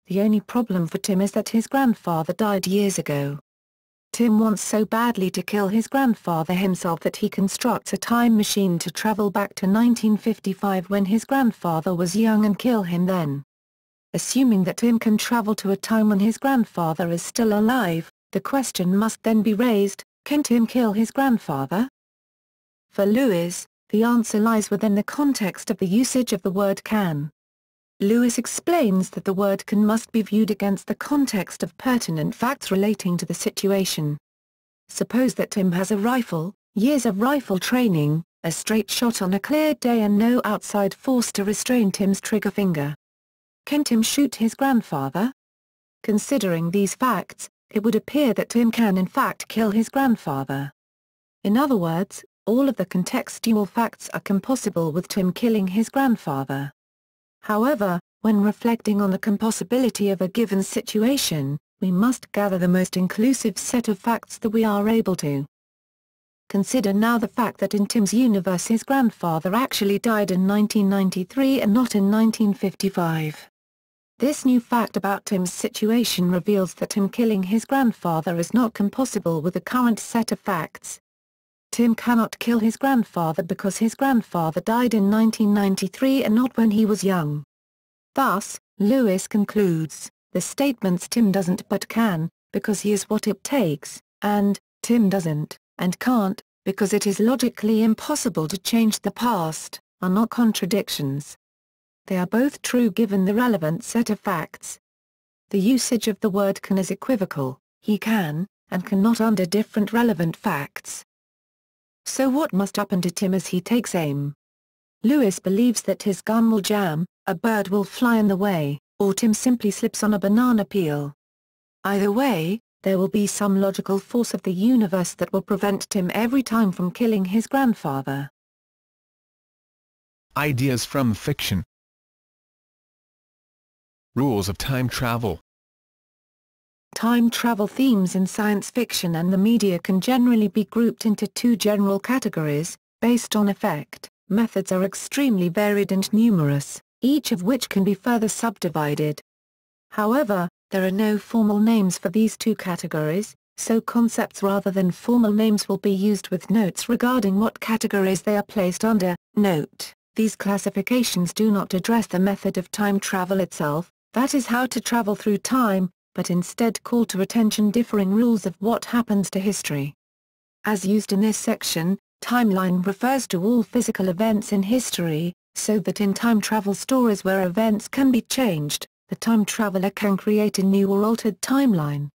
The only problem for Tim is that his grandfather died years ago. Tim wants so badly to kill his grandfather himself that he constructs a time machine to travel back to 1955 when his grandfather was young and kill him then. Assuming that Tim can travel to a time when his grandfather is still alive, the question must then be raised, can Tim kill his grandfather? For Lewis, the answer lies within the context of the usage of the word can. Lewis explains that the word can must be viewed against the context of pertinent facts relating to the situation. Suppose that Tim has a rifle, years of rifle training, a straight shot on a clear day and no outside force to restrain Tim's trigger finger. Can Tim shoot his grandfather? Considering these facts, it would appear that Tim can in fact kill his grandfather. In other words, all of the contextual facts are compossible with Tim killing his grandfather. However, when reflecting on the compossibility of a given situation, we must gather the most inclusive set of facts that we are able to. Consider now the fact that in Tim's universe his grandfather actually died in 1993 and not in 1955. This new fact about Tim's situation reveals that Tim killing his grandfather is not compossible with the current set of facts. Tim cannot kill his grandfather because his grandfather died in 1993 and not when he was young. Thus, Lewis concludes, the statements Tim doesn't but can, because he is what it takes, and Tim doesn't, and can't, because it is logically impossible to change the past, are not contradictions. They are both true given the relevant set of facts. The usage of the word can is equivocal, he can, and cannot under different relevant facts. So what must happen to Tim as he takes aim? Lewis believes that his gun will jam, a bird will fly in the way, or Tim simply slips on a banana peel. Either way, there will be some logical force of the universe that will prevent Tim every time from killing his grandfather. Ideas from fiction. Rules of time travel. Time travel themes in science fiction and the media can generally be grouped into two general categories, based on effect. Methods are extremely varied and numerous, each of which can be further subdivided. However, there are no formal names for these two categories, so concepts rather than formal names will be used with notes regarding what categories they are placed under. Note: these classifications do not address the method of time travel itself, that is how to travel through time, but instead call to attention differing rules of what happens to history. As used in this section, timeline refers to all physical events in history, so that in time travel stories where events can be changed, the time traveler can create a new or altered timeline.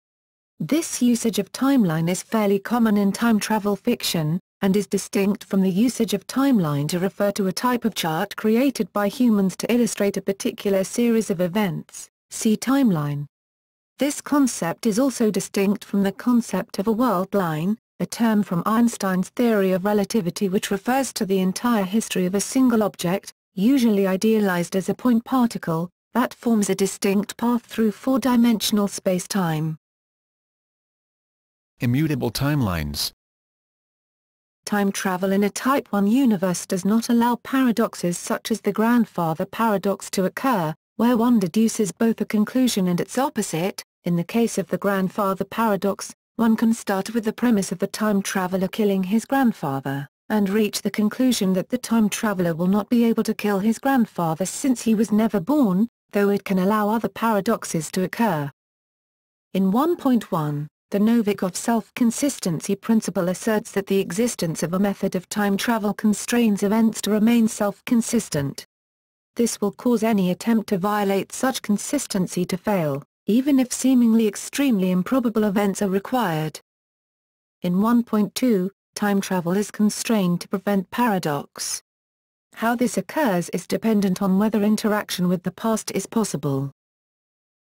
This usage of timeline is fairly common in time travel fiction, and is distinct from the usage of timeline to refer to a type of chart created by humans to illustrate a particular series of events. See timeline. This concept is also distinct from the concept of a world line, a term from Einstein's theory of relativity which refers to the entire history of a single object, usually idealized as a point particle, that forms a distinct path through four-dimensional space-time. Immutable timelines. Time travel in a Type I universe does not allow paradoxes such as the grandfather paradox to occur, where one deduces both a conclusion and its opposite. In the case of the grandfather paradox, one can start with the premise of the time traveler killing his grandfather, and reach the conclusion that the time traveler will not be able to kill his grandfather since he was never born, though it can allow other paradoxes to occur. In 1.1, the Novikov self-consistency principle asserts that the existence of a method of time travel constrains events to remain self-consistent. This will cause any attempt to violate such consistency to fail, even if seemingly extremely improbable events are required. In 1.2, time travel is constrained to prevent paradox. How this occurs is dependent on whether interaction with the past is possible.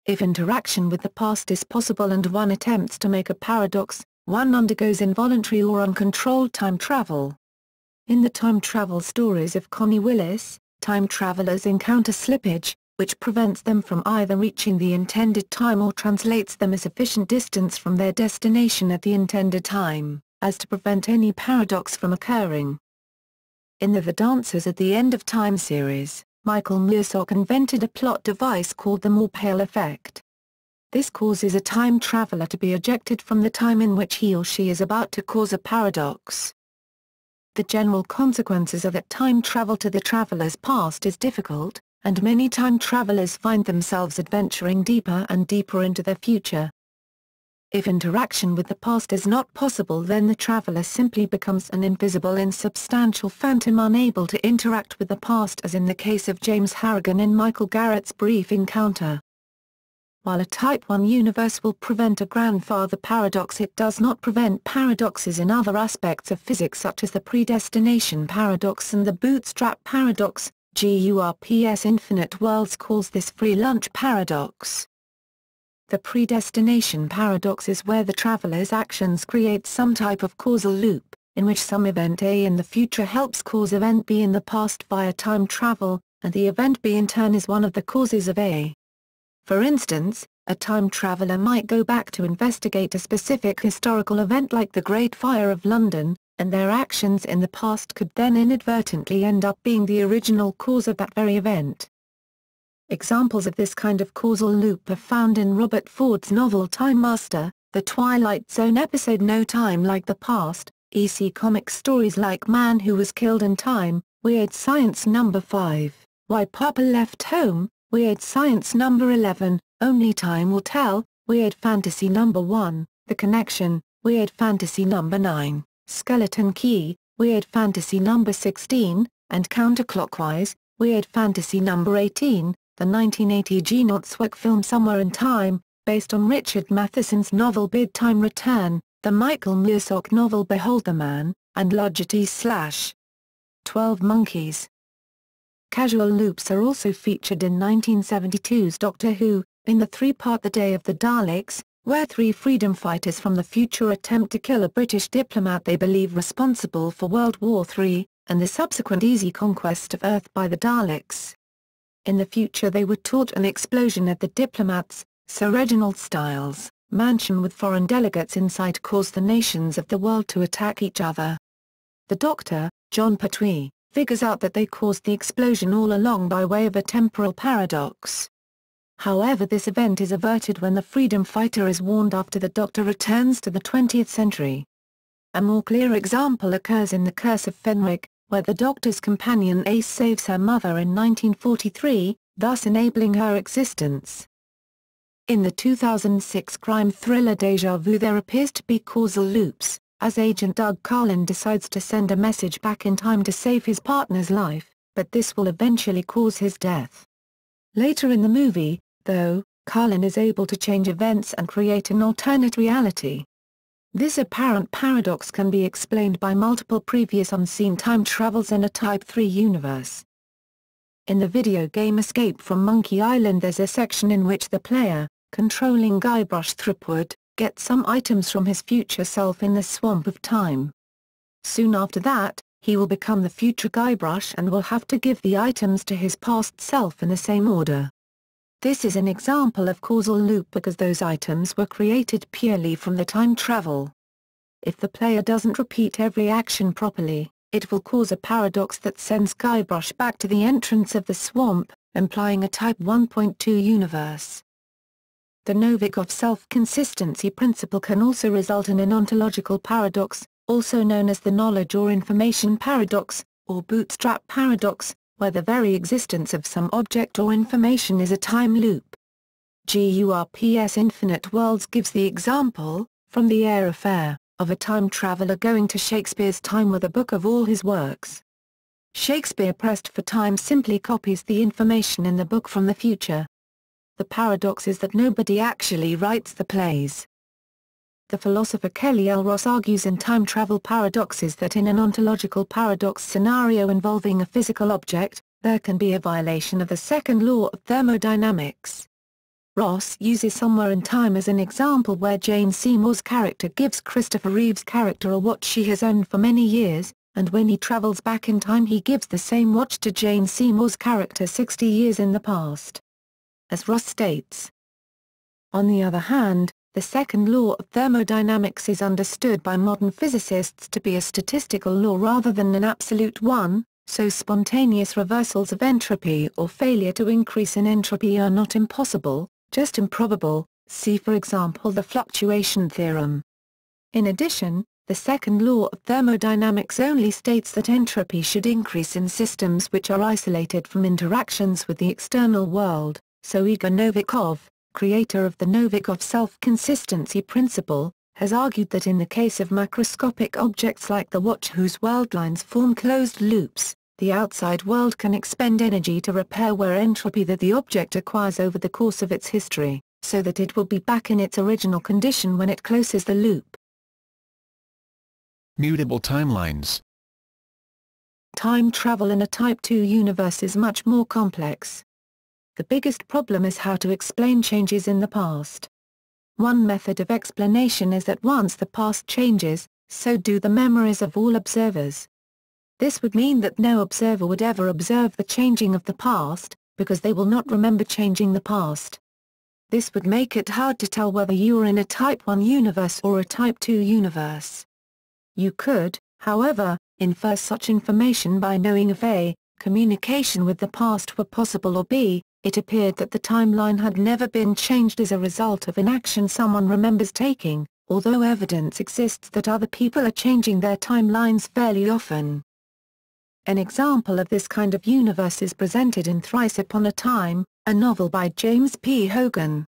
If interaction with the past is possible and one attempts to make a paradox, one undergoes involuntary or uncontrolled time travel. In the time travel stories of Connie Willis, time travelers encounter slippage, which prevents them from either reaching the intended time or translates them a sufficient distance from their destination at the intended time, as to prevent any paradox from occurring. In the Dancers at the End of Time series, Michael Moorcock invented a plot device called the Morpale effect. This causes a time traveler to be ejected from the time in which he or she is about to cause a paradox. The general consequences are that time travel to the traveler's past is difficult, and many time travelers find themselves adventuring deeper and deeper into their future. If interaction with the past is not possible, then the traveler simply becomes an invisible insubstantial phantom unable to interact with the past, as in the case of James Harrigan in Michael Garrett's Brief Encounter. While a Type I universe will prevent a grandfather paradox, it does not prevent paradoxes in other aspects of physics such as the predestination paradox and the bootstrap paradox. GURPS Infinite Worlds calls this free lunch paradox. The predestination paradox is where the traveler's actions create some type of causal loop, in which some event A in the future helps cause event B in the past via time travel, and the event B in turn is one of the causes of A. For instance, a time traveler might go back to investigate a specific historical event like the Great Fire of London, and their actions in the past could then inadvertently end up being the original cause of that very event. Examples of this kind of causal loop are found in Robert Ford's novel Time Master, the Twilight Zone episode No Time Like the Past, EC comic stories like Man Who Was Killed in Time, Weird Science No. 5, Why Papa Left Home, Weird Science No. 11, Only Time Will Tell, Weird Fantasy No. 1, The Connection, Weird Fantasy No. 9, Skeleton Key, Weird Fantasy No. 16, and Counterclockwise, Weird Fantasy No. 18, the 1980 Gene Otzwek film Somewhere in Time, based on Richard Matheson's novel Bid Time Return, the Michael Moorcock novel Behold the Man, and Logitech / 12 Monkeys. Casual loops are also featured in 1972's Doctor Who, in the three-part The Day of the Daleks, where three freedom fighters from the future attempt to kill a British diplomat they believe responsible for World War III, and the subsequent easy conquest of Earth by the Daleks. In the future they were taught an explosion at the diplomat's, Sir Reginald Styles, mansion with foreign delegates inside caused the nations of the world to attack each other. The Doctor, John Pertwee, figures out that they caused the explosion all along by way of a temporal paradox. However, this event is averted when the freedom fighter is warned after the Doctor returns to the 20th century. A more clear example occurs in The Curse of Fenwick, where the Doctor's companion Ace saves her mother in 1943, thus enabling her existence. In the 2006 crime thriller Deja Vu there appears to be causal loops, as Agent Doug Carlin decides to send a message back in time to save his partner's life, but this will eventually cause his death. Later in the movie, though, Carlin is able to change events and create an alternate reality. This apparent paradox can be explained by multiple previous unseen time travels in a Type III universe. In the video game Escape from Monkey Island there's a section in which the player, controlling Guybrush Threepwood, gets some items from his future self in the Swamp of Time. Soon after that, he will become the future Guybrush and will have to give the items to his past self in the same order. This is an example of causal loop because those items were created purely from the time travel. If the player doesn't repeat every action properly, it will cause a paradox that sends Guybrush back to the entrance of the swamp, implying a Type 1.2 universe. The Novikov self-consistency principle can also result in an ontological paradox, also known as the knowledge or information paradox, or bootstrap paradox, where the very existence of some object or information is a time loop. GURPS Infinite Worlds gives the example, from the Air Affair, of a time traveler going to Shakespeare's time with a book of all his works. Shakespeare, pressed for time, simply copies the information in the book from the future. The paradox is that nobody actually writes the plays. The philosopher Kelly L. Ross argues in Time Travel Paradoxes that in an ontological paradox scenario involving a physical object, there can be a violation of the second law of thermodynamics. Ross uses Somewhere in Time as an example where Jane Seymour's character gives Christopher Reeve's character a watch she has owned for many years, and when he travels back in time he gives the same watch to Jane Seymour's character 60 years in the past. As Ross states. On the other hand, the second law of thermodynamics is understood by modern physicists to be a statistical law rather than an absolute one, so spontaneous reversals of entropy or failure to increase in entropy are not impossible, just improbable. See for example the fluctuation theorem. In addition, the second law of thermodynamics only states that entropy should increase in systems which are isolated from interactions with the external world, so Igor Novikov, creator of the Novikov self-consistency principle, has argued that in the case of macroscopic objects like the watch whose worldlines form closed loops, the outside world can expend energy to repair wear entropy that the object acquires over the course of its history, so that it will be back in its original condition when it closes the loop. Mutable timelines. Time travel in a Type II universe is much more complex. The biggest problem is how to explain changes in the past. One method of explanation is that once the past changes, so do the memories of all observers. This would mean that no observer would ever observe the changing of the past, because they will not remember changing the past. This would make it hard to tell whether you are in a Type I universe or a Type II universe. You could, however, infer such information by knowing if A, communication with the past were possible, or B, it appeared that the timeline had never been changed as a result of an action someone remembers taking, although evidence exists that other people are changing their timelines fairly often. An example of this kind of universe is presented in Thrice Upon a Time, a novel by James P. Hogan.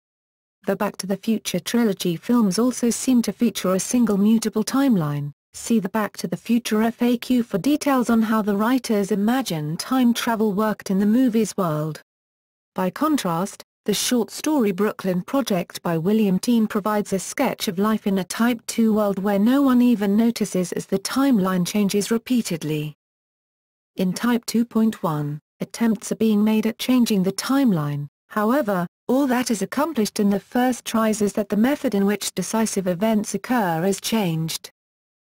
The Back to the Future trilogy films also seem to feature a single mutable timeline. See the Back to the Future FAQ for details on how the writers imagine time travel worked in the movie's world. By contrast, the short story Brooklyn Project by William Team provides a sketch of life in a Type II world where no one even notices as the timeline changes repeatedly. In Type 2.1, attempts are being made at changing the timeline, however, all that is accomplished in the first tries is that the method in which decisive events occur is changed.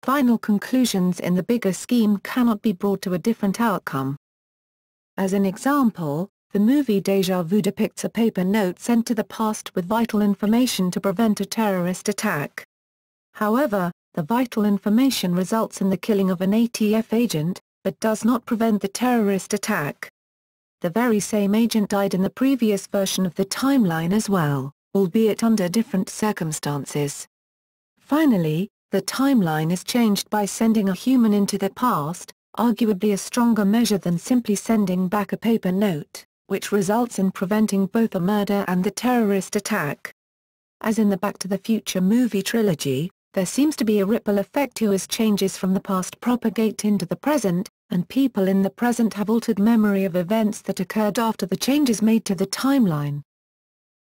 Final conclusions in the bigger scheme cannot be brought to a different outcome. As an example, the movie Déjà Vu depicts a paper note sent to the past with vital information to prevent a terrorist attack. However, the vital information results in the killing of an ATF agent, but does not prevent the terrorist attack. The very same agent died in the previous version of the timeline as well, albeit under different circumstances. Finally, the timeline is changed by sending a human into the past, arguably a stronger measure than simply sending back a paper note, which results in preventing both a murder and the terrorist attack. As in the Back to the Future movie trilogy, there seems to be a ripple effect as changes from the past propagate into the present, and people in the present have altered memory of events that occurred after the changes made to the timeline.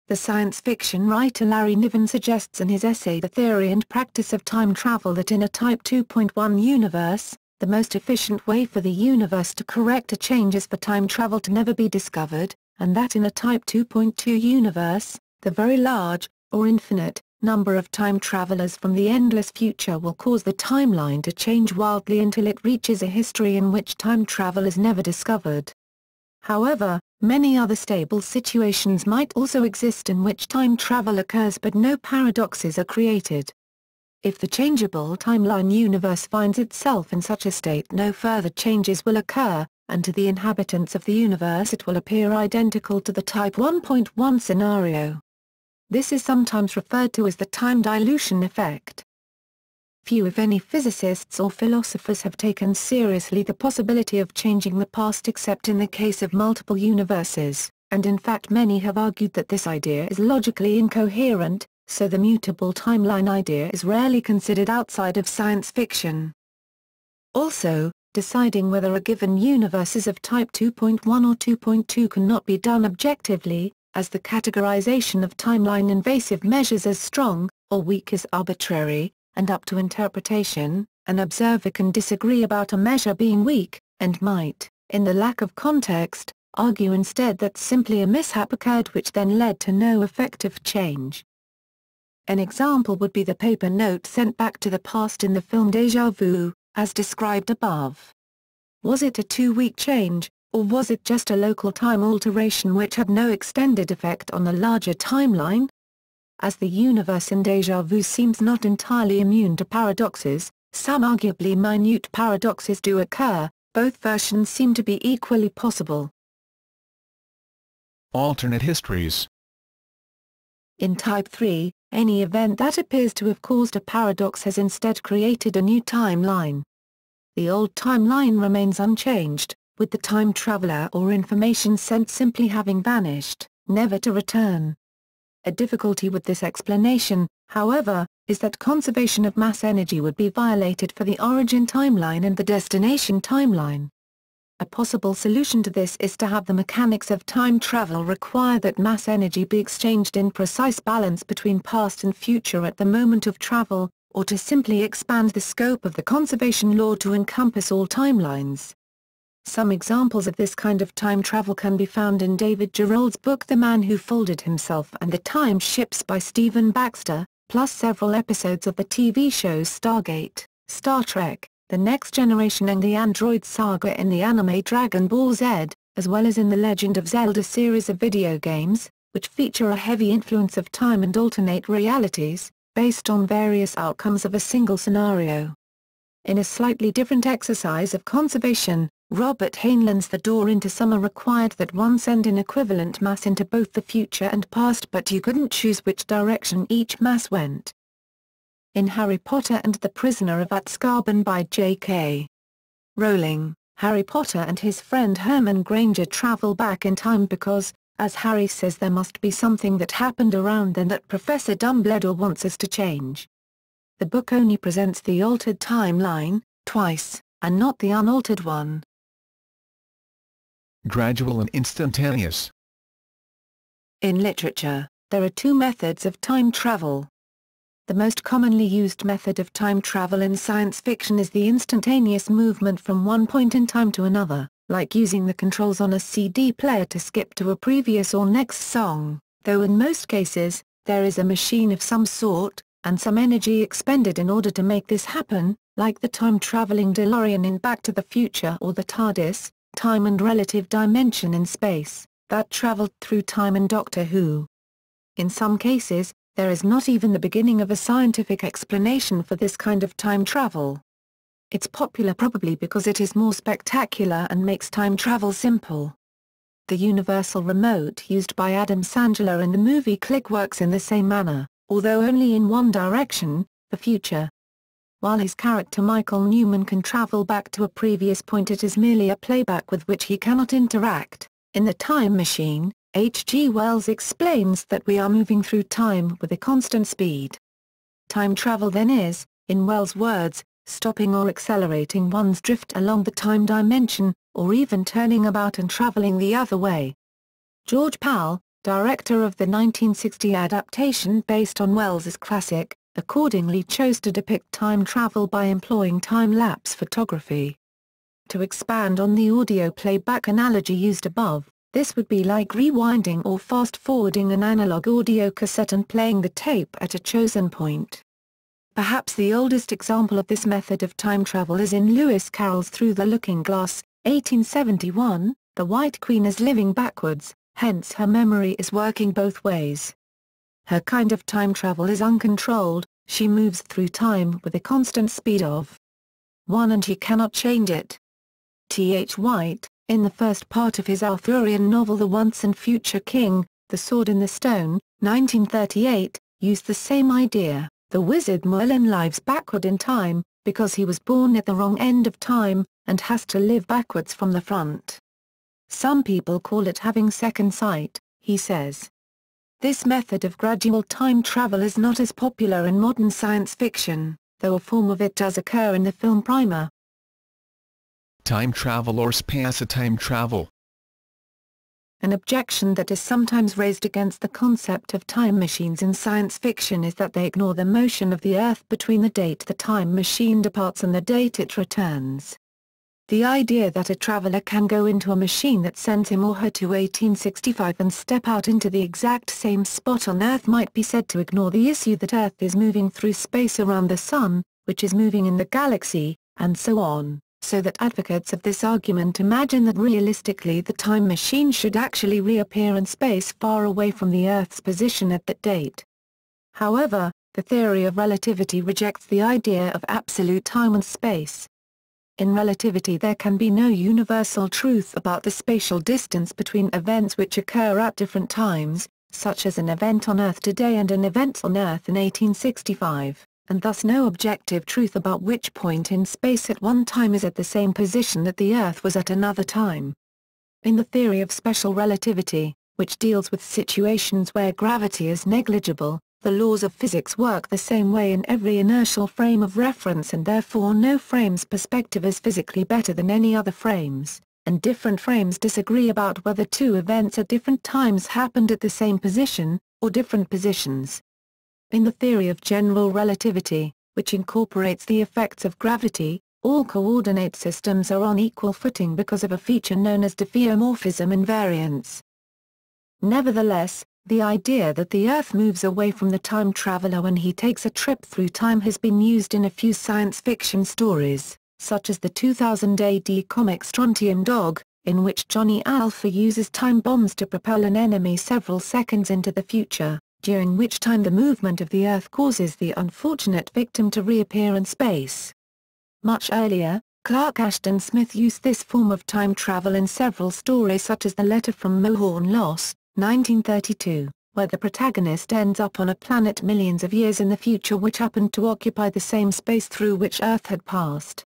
The science fiction writer Larry Niven suggests in his essay The Theory and Practice of Time Travel that in a Type 2.1 universe, the most efficient way for the universe to correct a change is for time travel to never be discovered, and that in a Type 2.2 universe, the very large, or infinite, number of time travelers from the endless future will cause the timeline to change wildly until it reaches a history in which time travel is never discovered. However, many other stable situations might also exist in which time travel occurs but no paradoxes are created. If the changeable timeline universe finds itself in such a state, no further changes will occur, and to the inhabitants of the universe it will appear identical to the Type 1.1 scenario. This is sometimes referred to as the time dilution effect. few if any physicists or philosophers have taken seriously the possibility of changing the past except in the case of multiple universes, and in fact many have argued that this idea is logically incoherent, so the mutable timeline idea is rarely considered outside of science fiction. Also, deciding whether a given universe is of type 2.1 or 2.2 cannot be done objectively, as the categorization of timeline invasive measures as strong or weak is arbitrary, and up to interpretation. An observer can disagree about a measure being weak, and might, in the lack of context, argue instead that simply a mishap occurred which then led to no effective change. An example would be the paper note sent back to the past in the film Déjà Vu, as described above. Was it a 2-week change, or was it just a local time alteration which had no extended effect on the larger timeline? As the universe in Déjà Vu seems not entirely immune to paradoxes, some arguably minute paradoxes do occur. Both versions seem to be equally possible. Alternate histories. In Type 3, any event that appears to have caused a paradox has instead created a new timeline. The old timeline remains unchanged, with the time traveler or information sent simply having vanished, never to return. A difficulty with this explanation, however, is that conservation of mass energy would be violated for the origin timeline and the destination timeline. A possible solution to this is to have the mechanics of time travel require that mass energy be exchanged in precise balance between past and future at the moment of travel, or to simply expand the scope of the conservation law to encompass all timelines. Some examples of this kind of time travel can be found in David Gerrold's book The Man Who Folded Himself and the Time Ships by Stephen Baxter, plus several episodes of the TV shows Stargate, Star Trek, The Next Generation and the Android Saga in the anime Dragon Ball Z, as well as in the Legend of Zelda series of video games, which feature a heavy influence of time and alternate realities, based on various outcomes of a single scenario. In a slightly different exercise of conservation, Robert Heinlein's The Door into Summer required that one send an equivalent mass into both the future and past, but you couldn't choose which direction each mass went. In Harry Potter and the Prisoner of Azkaban by J.K. Rowling, Harry Potter and his friend Hermione Granger travel back in time because, as Harry says, there must be something that happened around then that Professor Dumbledore wants us to change. The book only presents the altered timeline, twice, and not the unaltered one. Gradual and instantaneous. In literature, there are two methods of time travel. The most commonly used method of time travel in science fiction is the instantaneous movement from one point in time to another, like using the controls on a CD player to skip to a previous or next song, though in most cases, there is a machine of some sort, and some energy expended in order to make this happen, like the time-traveling DeLorean in Back to the Future or the TARDIS, time and relative dimension in space, that traveled through time in Doctor Who. In some cases, there is not even the beginning of a scientific explanation for this kind of time travel. It's popular probably because it is more spectacular and makes time travel simple. The universal remote used by Adam Sandler in the movie Click works in the same manner, although only in one direction, the future. While his character Michael Newman can travel back to a previous point, it is merely a playback with which he cannot interact. In The Time Machine, H.G. Wells explains that we are moving through time with a constant speed. Time travel then is, in Wells' words, stopping or accelerating one's drift along the time dimension, or even turning about and traveling the other way. George Pal, director of the 1960 adaptation based on Wells's classic, accordingly chose to depict time travel by employing time-lapse photography. To expand on the audio playback analogy used above, this would be like rewinding or fast-forwarding an analog audio cassette and playing the tape at a chosen point. Perhaps the oldest example of this method of time travel is in Lewis Carroll's Through the Looking Glass, 1871, the White Queen is living backwards, hence her memory is working both ways. Her kind of time travel is uncontrolled, she moves through time with a constant speed of 1 and she cannot change it. T.H. White, in the first part of his Arthurian novel The Once and Future King, The Sword in the Stone, 1938, used the same idea. the wizard Merlin lives backward in time, because he was born at the wrong end of time, and has to live backwards from the front. Some people call it having second sight, he says. This method of gradual time travel is not as popular in modern science fiction, though a form of it does occur in the film Primer. Time travel or space-time travel. An objection that is sometimes raised against the concept of time machines in science fiction is that they ignore the motion of the Earth between the date the time machine departs and the date it returns. The idea that a traveler can go into a machine that sends him or her to 1865 and step out into the exact same spot on Earth might be said to ignore the issue that Earth is moving through space around the Sun, which is moving in the galaxy, and so on, so that advocates of this argument imagine that realistically the time machine should actually reappear in space far away from the Earth's position at that date. However, the theory of relativity rejects the idea of absolute time and space. In relativity there can be no universal truth about the spatial distance between events which occur at different times, such as an event on Earth today and an event on Earth in 1865, and thus no objective truth about which point in space at one time is at the same position that the Earth was at another time. In the theory of special relativity, which deals with situations where gravity is negligible, the laws of physics work the same way in every inertial frame of reference and therefore no frame's perspective is physically better than any other frame's, and different frames disagree about whether two events at different times happened at the same position, or different positions. In the theory of general relativity, which incorporates the effects of gravity, all coordinate systems are on equal footing because of a feature known as diffeomorphism invariance. Nevertheless, the idea that the Earth moves away from the time traveler when he takes a trip through time has been used in a few science fiction stories, such as the 2000 AD comic Strontium Dog, in which Johnny Alpha uses time bombs to propel an enemy several seconds into the future, during which time the movement of the Earth causes the unfortunate victim to reappear in space. Much earlier, Clark Ashton Smith used this form of time travel in several stories such as The Letter from Mohorn Loss, 1932, where the protagonist ends up on a planet millions of years in the future which happened to occupy the same space through which Earth had passed.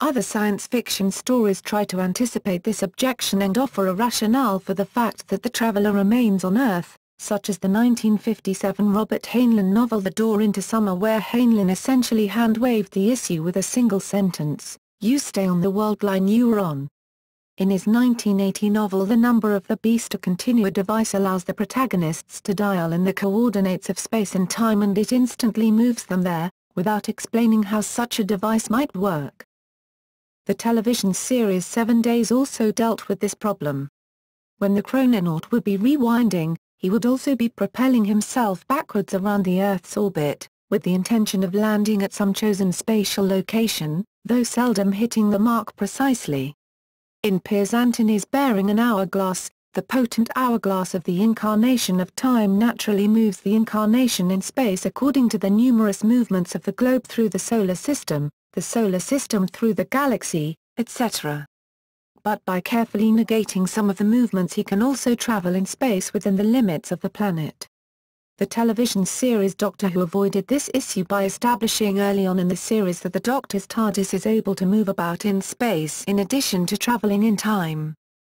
Other science fiction stories try to anticipate this objection and offer a rationale for the fact that the traveler remains on Earth, such as the 1957 Robert Heinlein novel The Door into Summer where Heinlein essentially hand-waved the issue with a single sentence, "You stay on the world line you were on." In his 1980 novel The Number of the Beast a continua device allows the protagonists to dial in the coordinates of space and time and it instantly moves them there, without explaining how such a device might work. The television series 7 Days also dealt with this problem. When the chrononaut would be rewinding, he would also be propelling himself backwards around the Earth's orbit, with the intention of landing at some chosen spatial location, though seldom hitting the mark precisely. In Piers Anthony's Bearing an Hourglass, the potent hourglass of the incarnation of time naturally moves the incarnation in space according to the numerous movements of the globe through the solar system through the galaxy, etc. But by carefully negating some of the movements he can also travel in space within the limits of the planet. The television series Doctor Who avoided this issue by establishing early on in the series that the Doctor's TARDIS is able to move about in space in addition to traveling in time.